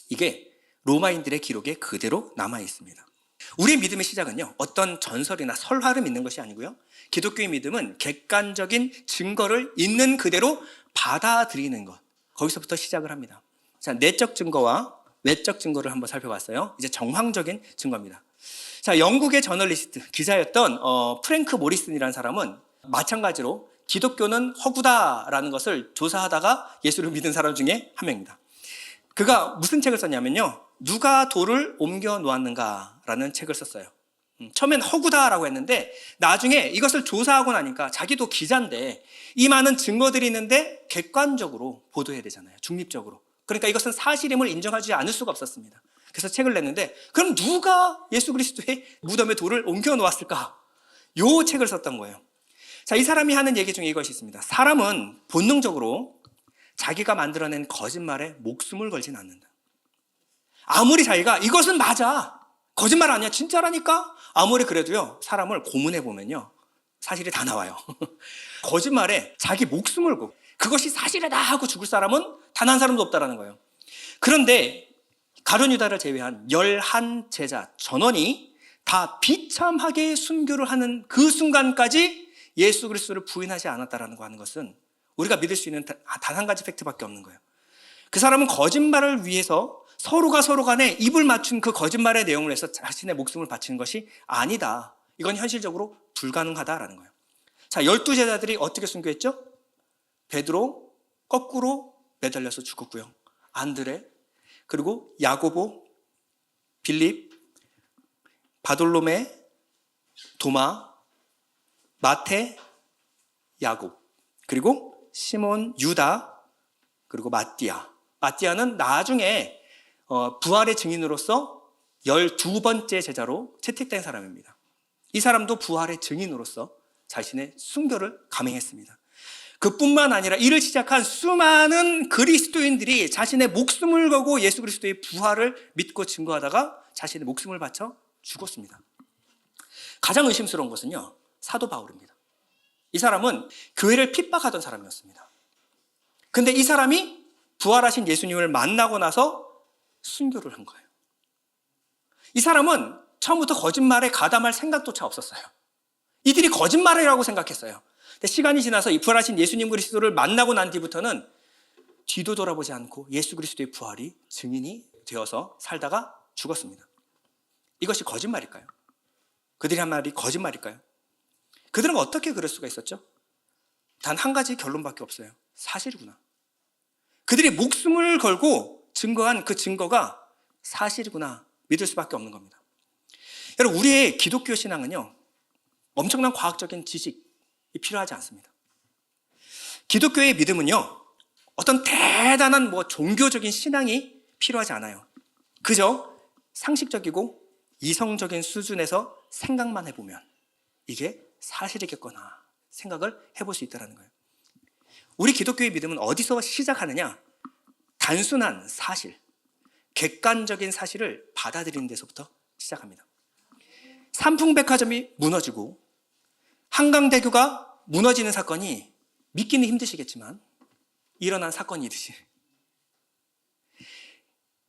이게 로마인들의 기록에 그대로 남아 있습니다. 우리의 믿음의 시작은요, 어떤 전설이나 설화를 믿는 것이 아니고요, 기독교의 믿음은 객관적인 증거를 있는 그대로 받아들이는 것, 거기서부터 시작을 합니다. 자, 내적 증거와 외적 증거를 한번 살펴봤어요. 이제 정황적인 증거입니다. 자, 영국의 저널리스트, 기자였던 프랭크 모리슨이라는 사람은 마찬가지로 기독교는 허구다라는 것을 조사하다가 예수를 믿은 사람 중에 한 명입니다. 그가 무슨 책을 썼냐면요, 누가 돌을 옮겨 놓았는가라는 책을 썼어요. 처음엔 허구다라고 했는데 나중에 이것을 조사하고 나니까 자기도 기자인데 이 많은 증거들이 있는데 객관적으로 보도해야 되잖아요. 중립적으로. 그러니까 이것은 사실임을 인정하지 않을 수가 없었습니다. 그래서 책을 냈는데, 그럼 누가 예수 그리스도의 무덤에 돌을 옮겨 놓았을까? 요 책을 썼던 거예요. 자, 이 사람이 하는 얘기 중에 이것이 있습니다. 사람은 본능적으로 자기가 만들어낸 거짓말에 목숨을 걸진 않는다. 아무리 자기가 이것은 맞아, 거짓말 아니야, 진짜라니까, 아무리 그래도요, 사람을 고문해 보면요 사실이 다 나와요. 거짓말에 자기 목숨을 걸고 그것이 사실이다 하고 죽을 사람은 단 한 사람도 없다라는 거예요. 그런데 가룟 유다를 제외한 11제자 전원이 다 비참하게 순교를 하는 그 순간까지 예수 그리스도를 부인하지 않았다라는 거 하는 것은 우리가 믿을 수 있는 단 한 가지 팩트밖에 없는 거예요. 그 사람은 거짓말을 위해서 서로가 서로 간에 입을 맞춘 그 거짓말의 내용을 해서 자신의 목숨을 바치는 것이 아니다. 이건 현실적으로 불가능하다라는 거예요. 자, 12제자들이 어떻게 순교했죠? 베드로 거꾸로 매달려서 죽었고요. 안드레, 그리고 야고보, 빌립, 바돌로메, 도마, 마테, 야곱, 그리고 시몬, 유다, 그리고 마띠아. 마띠아는 나중에 부활의 증인으로서 12번째 제자로 채택된 사람입니다. 이 사람도 부활의 증인으로서 자신의 순교를 감행했습니다. 그뿐만 아니라 이를 시작한 수많은 그리스도인들이 자신의 목숨을 걸고 예수 그리스도의 부활을 믿고 증거하다가 자신의 목숨을 바쳐 죽었습니다. 가장 의심스러운 것은요, 사도 바울입니다. 이 사람은 교회를 핍박하던 사람이었습니다. 근데 이 사람이 부활하신 예수님을 만나고 나서 순교를 한 거예요. 이 사람은 처음부터 거짓말에 가담할 생각조차 없었어요. 이들이 거짓말이라고 생각했어요. 근데 시간이 지나서 이 부활하신 예수님 그리스도를 만나고 난 뒤부터는 뒤도 돌아보지 않고 예수 그리스도의 부활이 증인이 되어서 살다가 죽었습니다. 이것이 거짓말일까요? 그들이 한 말이 거짓말일까요? 그들은 어떻게 그럴 수가 있었죠? 단 한 가지 결론밖에 없어요. 사실이구나. 그들이 목숨을 걸고 증거한 그 증거가 사실이구나 믿을 수밖에 없는 겁니다. 여러분, 우리의 기독교 신앙은요, 엄청난 과학적인 지식이 필요하지 않습니다. 기독교의 믿음은요, 어떤 대단한 종교적인 신앙이 필요하지 않아요. 그저 상식적이고 이성적인 수준에서 생각만 해보면 이게 사실이겠거나 생각을 해볼 수 있다는 거예요. 우리 기독교의 믿음은 어디서 시작하느냐? 단순한 사실, 객관적인 사실을 받아들이는 데서부터 시작합니다. 삼풍백화점이 무너지고 한강대교가 무너지는 사건이 믿기는 힘드시겠지만 일어난 사건이듯이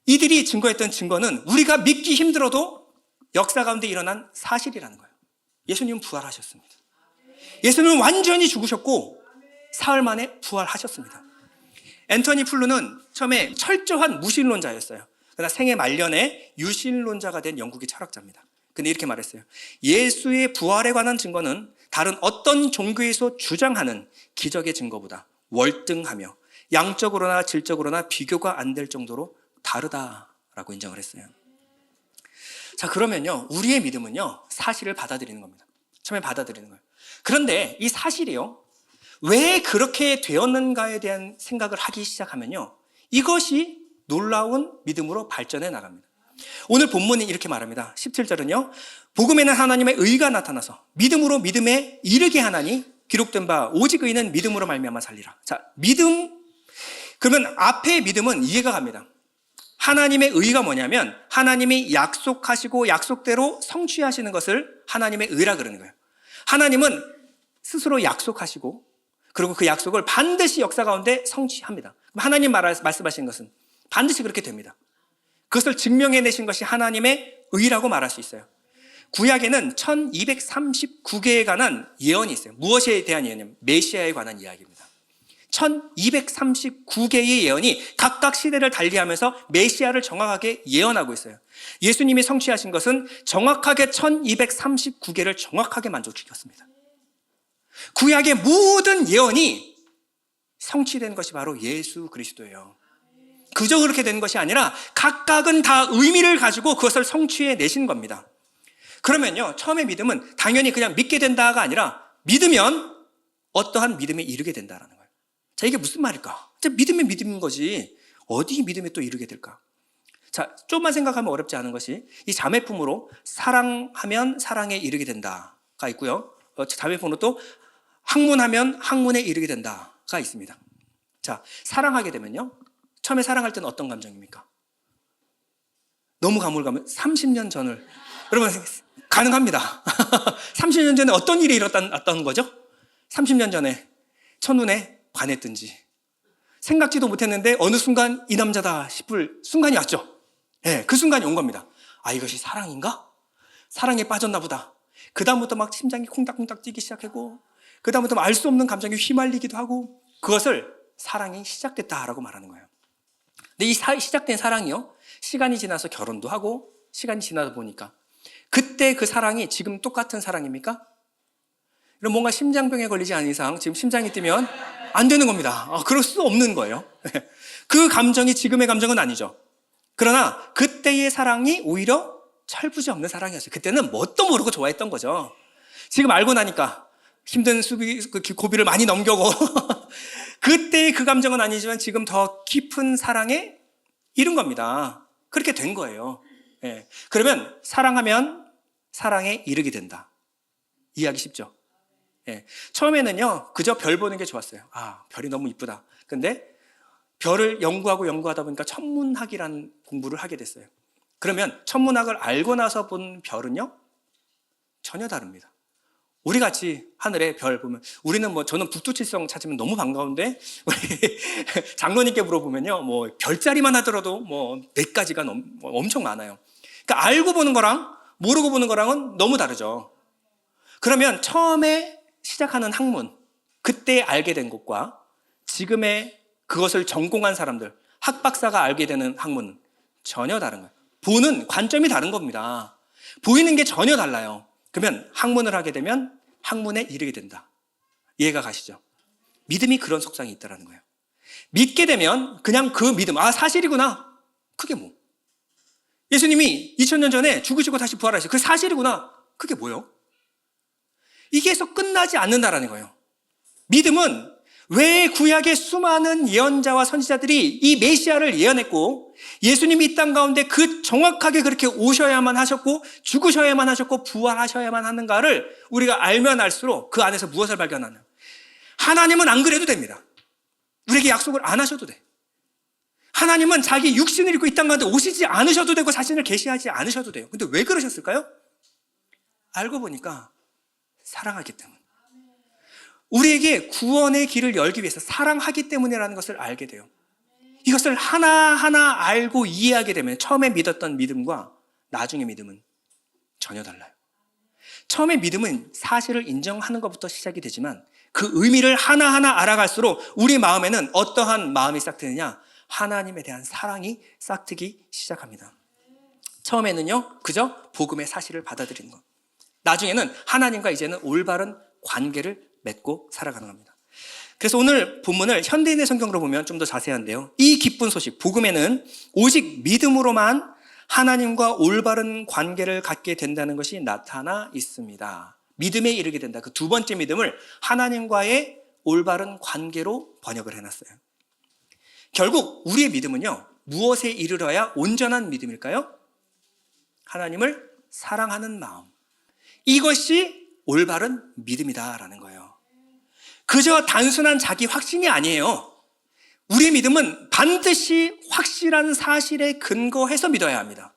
이들이 증거했던 증거는 우리가 믿기 힘들어도 역사 가운데 일어난 사실이라는 거예요. 예수님은 부활하셨습니다. 예수님은 완전히 죽으셨고 사흘 만에 부활하셨습니다. 앤토니 플루는 처음에 철저한 무신론자였어요. 그러나 생애 말년에 유신론자가 된 영국의 철학자입니다. 근데 이렇게 말했어요. 예수의 부활에 관한 증거는 다른 어떤 종교에서 주장하는 기적의 증거보다 월등하며 양적으로나 질적으로나 비교가 안 될 정도로 다르다라고 인정을 했어요. 자, 그러면요, 우리의 믿음은요, 사실을 받아들이는 겁니다. 처음에 받아들이는 거예요. 그런데 이 사실이요, 왜 그렇게 되었는가에 대한 생각을 하기 시작하면요, 이것이 놀라운 믿음으로 발전해 나갑니다. 오늘 본문이 이렇게 말합니다. 17절은요, 복음에는 하나님의 의가 나타나서 믿음으로 믿음에 이르게 하나니 기록된 바 오직 의는 믿음으로 말미암아 살리라. 자, 믿음, 그러면 앞에 믿음은 이해가 갑니다. 하나님의 의가 뭐냐면 하나님이 약속하시고 약속대로 성취하시는 것을 하나님의 의라 그러는 거예요. 하나님은 스스로 약속하시고 그리고 그 약속을 반드시 역사 가운데 성취합니다. 하나님 말씀하신 것은 반드시 그렇게 됩니다. 그것을 증명해내신 것이 하나님의 의라고 말할 수 있어요. 구약에는 1239개에 관한 예언이 있어요. 무엇에 대한 예언이냐면 메시아에 관한 이야기입니다. 1239개의 예언이 각각 시대를 달리하면서 메시아를 정확하게 예언하고 있어요. 예수님이 성취하신 것은 정확하게 1239개를 정확하게 만족시켰습니다. 구약의 모든 예언이 성취된 것이 바로 예수 그리스도예요. 그저 그렇게 된 것이 아니라 각각은 다 의미를 가지고 그것을 성취해 내신 겁니다. 그러면요, 처음에 믿음은 당연히 그냥 믿게 된다가 아니라 믿으면 어떠한 믿음에 이르게 된다라는 거예요. 자, 이게 무슨 말일까? 믿으면 믿음인 거지 어디 믿음에 또 이르게 될까? 자, 좀만 생각하면 어렵지 않은 것이 이 자매품으로 사랑하면 사랑에 이르게 된다가 있고요. 자매품으로 또 학문하면 학문에 이르게 된다가 있습니다. 자, 사랑하게 되면요, 처음에 사랑할 때는 어떤 감정입니까? 너무 가물가물. 30년 전을 여러분 가능합니다. 30년 전에 어떤 일이 일어났던 거죠? 30년 전에 첫눈에 반했든지 생각지도 못했는데 어느 순간 이 남자다 싶을 순간이 왔죠. 네, 그 순간이 온 겁니다. 아, 이것이 사랑인가? 사랑에 빠졌나 보다. 그 다음부터 막 심장이 콩닥콩닥 뛰기 시작하고 그 다음부터 알 수 없는 감정에 휘말리기도 하고 그것을 사랑이 시작됐다라고 말하는 거예요. 근데 이 시작된 사랑이요, 시간이 지나서 결혼도 하고 시간이 지나다 보니까 그때 그 사랑이 지금 똑같은 사랑입니까? 이런 뭔가 심장병에 걸리지 않은 이상 지금 심장이 뛰면 안 되는 겁니다. 그럴 수 없는 거예요. 그 감정이 지금의 감정은 아니죠. 그러나 그때의 사랑이 오히려 철부지 없는 사랑이었어요. 그때는 뭣도 모르고 좋아했던 거죠. 지금 알고 나니까 힘든 고비를 많이 넘겨고 그때의 그 감정은 아니지만 지금 더 깊은 사랑에 이른 겁니다. 그렇게 된 거예요. 예. 그러면 사랑하면 사랑에 이르게 된다. 이해하기 쉽죠? 예. 처음에는요, 그저 별 보는 게 좋았어요. 아, 별이 너무 이쁘다. 근데 별을 연구하다 보니까 천문학이라는 공부를 하게 됐어요. 그러면 천문학을 알고 나서 본 별은요, 전혀 다릅니다. 우리 같이 하늘에 별 보면, 우리는 저는 북두칠성 찾으면 너무 반가운데, 우리 장로님께 물어보면요, 별자리만 하더라도 몇 가지가 엄청 많아요. 그러니까 알고 보는 거랑 모르고 보는 거랑은 너무 다르죠. 그러면 처음에 시작하는 학문, 그때 알게 된 것과 지금의 그것을 전공한 사람들, 학박사가 알게 되는 학문은 전혀 다른 거예요. 보는 관점이 다른 겁니다. 보이는 게 전혀 달라요. 그러면 학문을 하게 되면 학문에 이르게 된다. 이해가 가시죠? 믿음이 그런 속성이 있다는 거예요. 믿게 되면 그냥 그 믿음, 아, 사실이구나. 그게 뭐? 예수님이 2000년 전에 죽으시고 다시 부활하시고 그 사실이구나. 그게 뭐예요? 이게서 끝나지 않는다라는 거예요. 믿음은 왜 구약의 수많은 예언자와 선지자들이 이 메시아를 예언했고 예수님이 이 땅 가운데 그 정확하게 그렇게 오셔야만 하셨고 죽으셔야만 하셨고 부활하셔야만 하는가를 우리가 알면 알수록 그 안에서 무엇을 발견하냐? 하나님은 안 그래도 됩니다. 우리에게 약속을 안 하셔도 돼. 하나님은 자기 육신을 입고 이 땅 가운데 오시지 않으셔도 되고 자신을 계시하지 않으셔도 돼요. 근데 왜 그러셨을까요? 알고 보니까 사랑하기 때문에. 우리에게 구원의 길을 열기 위해서 사랑하기 때문이라는 것을 알게 돼요. 이것을 하나하나 알고 이해하게 되면 처음에 믿었던 믿음과 나중의 믿음은 전혀 달라요. 처음에 믿음은 사실을 인정하는 것부터 시작이 되지만 그 의미를 하나하나 알아갈수록 우리 마음에는 어떠한 마음이 싹트느냐? 하나님에 대한 사랑이 싹트기 시작합니다. 처음에는요, 그저 복음의 사실을 받아들이는 것. 나중에는 하나님과 이제는 올바른 관계를 맺고 살아가는 겁니다. 그래서 오늘 본문을 현대인의 성경으로 보면 좀 더 자세한데요. 이 기쁜 소식, 복음에는 오직 믿음으로만 하나님과 올바른 관계를 갖게 된다는 것이 나타나 있습니다. 믿음에 이르게 된다. 그 두 번째 믿음을 하나님과의 올바른 관계로 번역을 해놨어요. 결국 우리의 믿음은요, 무엇에 이르러야 온전한 믿음일까요? 하나님을 사랑하는 마음. 이것이 올바른 믿음이다라는 거예요. 그저 단순한 자기 확신이 아니에요. 우리의 믿음은 반드시 확실한 사실에 근거해서 믿어야 합니다.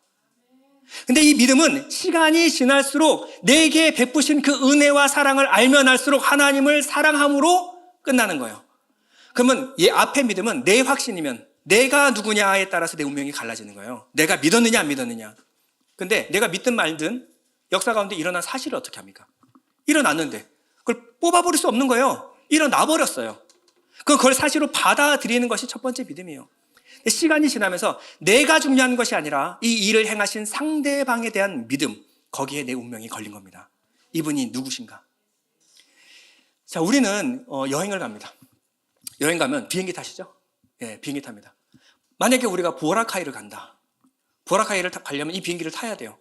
근데 이 믿음은 시간이 지날수록 내게 베푸신 그 은혜와 사랑을 알면 알수록 하나님을 사랑함으로 끝나는 거예요. 그러면 이 앞에 믿음은 내 확신이면 내가 누구냐에 따라서 내 운명이 갈라지는 거예요. 내가 믿었느냐 안 믿었느냐. 근데 내가 믿든 말든 역사 가운데 일어난 사실을 어떻게 합니까? 일어났는데 그걸 뽑아버릴 수 없는 거예요. 일어나 버렸어요. 그걸 사실로 받아들이는 것이 첫 번째 믿음이에요. 시간이 지나면서 내가 중요한 것이 아니라 이 일을 행하신 상대방에 대한 믿음, 거기에 내 운명이 걸린 겁니다. 이분이 누구신가? 자, 우리는 여행을 갑니다. 여행 가면 비행기 타시죠? 예, 비행기 탑니다. 만약에 우리가 보라카이를 간다. 보라카이를 가려면 이 비행기를 타야 돼요.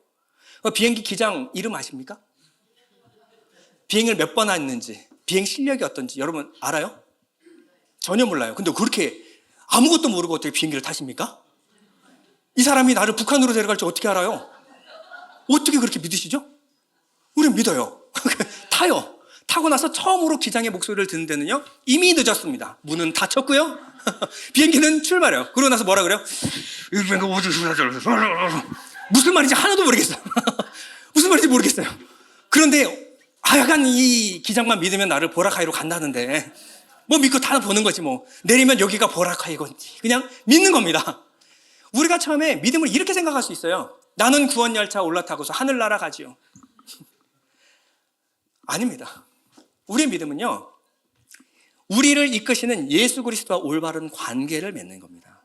비행기 기장 이름 아십니까? 비행을 몇 번 했는지, 비행 실력이 어떤지 여러분 알아요? 전혀 몰라요. 근데 그렇게 아무것도 모르고 어떻게 비행기를 타십니까? 이 사람이 나를 북한으로 데려갈지 어떻게 알아요? 어떻게 그렇게 믿으시죠? 우린 믿어요. 타요. 타고 나서 처음으로 기장의 목소리를 듣는 데는요, 이미 늦었습니다. 문은 닫혔고요. 비행기는 출발해요. 그러고 나서 뭐라 그래요? 무슨 말인지 하나도 모르겠어요. 무슨 말인지 모르겠어요. 그런데 하여간 이 기장만 믿으면 나를 보라카이로 간다는데 뭐 믿고 다 보는 거지 뭐. 내리면 여기가 보라카이건지 그냥 믿는 겁니다. 우리가 처음에 믿음을 이렇게 생각할 수 있어요. 나는 구원열차 올라타고서 하늘나라 가지요. 아닙니다. 우리의 믿음은요, 우리를 이끄시는 예수 그리스도와 올바른 관계를 맺는 겁니다.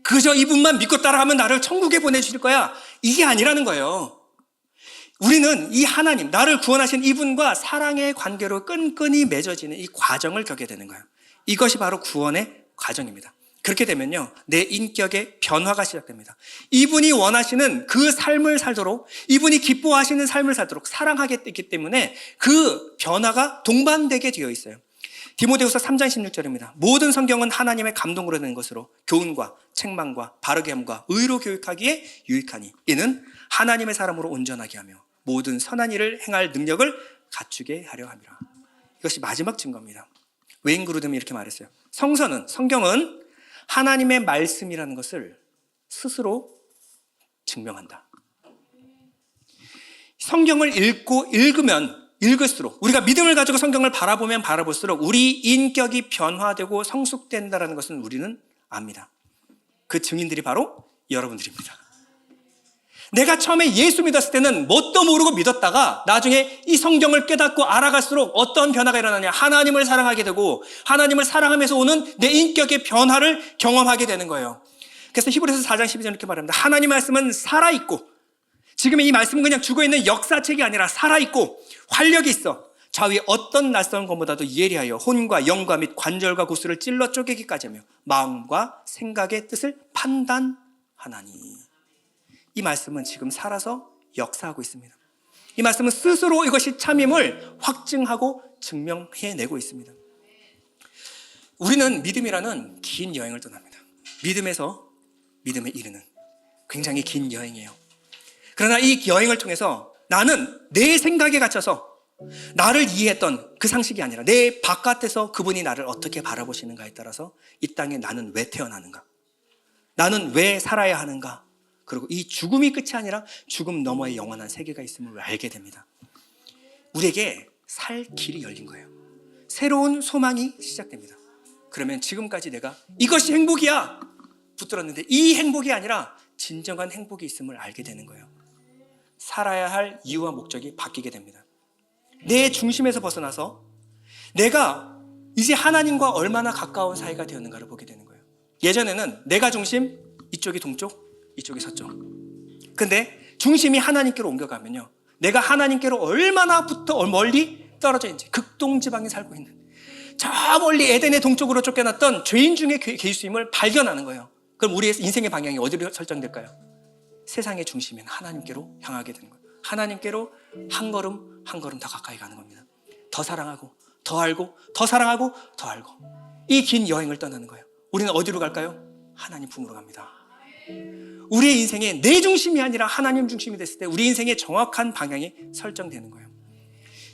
그저 이분만 믿고 따라가면 나를 천국에 보내주실 거야, 이게 아니라는 거예요. 우리는 이 하나님, 나를 구원하신 이분과 사랑의 관계로 끈끈이 맺어지는 이 과정을 겪게 되는 거예요. 이것이 바로 구원의 과정입니다. 그렇게 되면요, 내 인격의 변화가 시작됩니다. 이분이 원하시는 그 삶을 살도록, 이분이 기뻐하시는 삶을 살도록 사랑하게 됐기 때문에 그 변화가 동반되게 되어 있어요. 디모데후서 3장 16절입니다. 모든 성경은 하나님의 감동으로 된 것으로 교훈과 책망과 바르게 함과 의로 교육하기에 유익하니 이는 하나님의 사람으로 온전하게 하며 모든 선한 일을 행할 능력을 갖추게 하려 함이라. 이것이 마지막 증거입니다. 웨인 그루듬이 이렇게 말했어요. 성경은 하나님의 말씀이라는 것을 스스로 증명한다. 성경을 읽으면 읽을수록, 우리가 믿음을 가지고 성경을 바라보면 바라볼수록 우리 인격이 변화되고 성숙된다는 것은 우리는 압니다. 그 증인들이 바로 여러분들입니다. 내가 처음에 예수 믿었을 때는 뭣도 모르고 믿었다가 나중에 이 성경을 깨닫고 알아갈수록 어떤 변화가 일어나냐, 하나님을 사랑하게 되고 하나님을 사랑하면서 오는 내 인격의 변화를 경험하게 되는 거예요. 그래서 히브리서 4장 12절 이렇게 말합니다. 하나님 말씀은 살아있고, 지금의 이 말씀은 그냥 죽어있는 역사책이 아니라 살아있고 활력이 있어 좌우에 어떤 낯선 것보다도 예리하여 혼과 영과 및 관절과 구슬을 찔러 쪼개기까지 하며 마음과 생각의 뜻을 판단하나니. 이 말씀은 지금 살아서 역사하고 있습니다. 이 말씀은 스스로 이것이 참임을 확증하고 증명해내고 있습니다. 우리는 믿음이라는 긴 여행을 떠납니다. 믿음에서 믿음에 이르는 굉장히 긴 여행이에요. 그러나 이 여행을 통해서 나는 내 생각에 갇혀서 나를 이해했던 그 상식이 아니라 내 바깥에서 그분이 나를 어떻게 바라보시는가에 따라서 이 땅에 나는 왜 태어나는가, 나는 왜 살아야 하는가, 그리고 이 죽음이 끝이 아니라 죽음 너머에 영원한 세계가 있음을 알게 됩니다. 우리에게 살 길이 열린 거예요. 새로운 소망이 시작됩니다. 그러면 지금까지 내가 이것이 행복이야 붙들었는데 이 행복이 아니라 진정한 행복이 있음을 알게 되는 거예요. 살아야 할 이유와 목적이 바뀌게 됩니다. 내 중심에서 벗어나서 내가 이제 하나님과 얼마나 가까운 사이가 되었는가를 보게 되는 거예요. 예전에는 내가 중심, 이쪽이 동쪽, 이쪽이 서쪽. 근데 중심이 하나님께로 옮겨가면요, 내가 하나님께로 얼마나 멀리 떨어져 있는지, 극동지방에 살고 있는, 저 멀리 에덴의 동쪽으로 쫓겨났던 죄인 중에 예수님을 발견하는 거예요. 그럼 우리의 인생의 방향이 어디로 설정될까요? 세상의 중심인 하나님께로 향하게 되는 거예요. 하나님께로 한 걸음 한 걸음 더 가까이 가는 겁니다. 더 사랑하고, 더 알고, 더 사랑하고, 더 알고, 이 긴 여행을 떠나는 거예요. 우리는 어디로 갈까요? 하나님 품으로 갑니다. 우리의 인생에 내 중심이 아니라 하나님 중심이 됐을 때 우리 인생의 정확한 방향이 설정되는 거예요.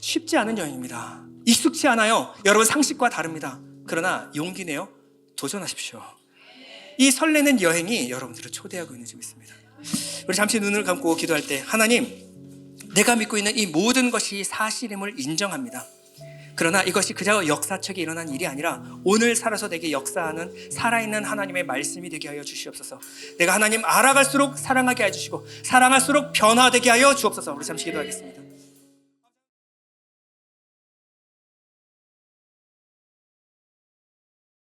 쉽지 않은 여행입니다. 익숙치 않아요. 여러분, 상식과 다릅니다. 그러나 용기 내어 도전하십시오. 이 설레는 여행이 여러분들을 초대하고 있는지 믿습니다. 우리 잠시 눈을 감고 기도할 때, 하나님, 내가 믿고 있는 이 모든 것이 사실임을 인정합니다. 그러나 이것이 그저 역사책에 일어난 일이 아니라 오늘 살아서 내게 역사하는 살아있는 하나님의 말씀이 되게 하여 주시옵소서. 내가 하나님 알아갈수록 사랑하게 해주시고 사랑할수록 변화되게 하여 주옵소서. 우리 잠시 기도하겠습니다.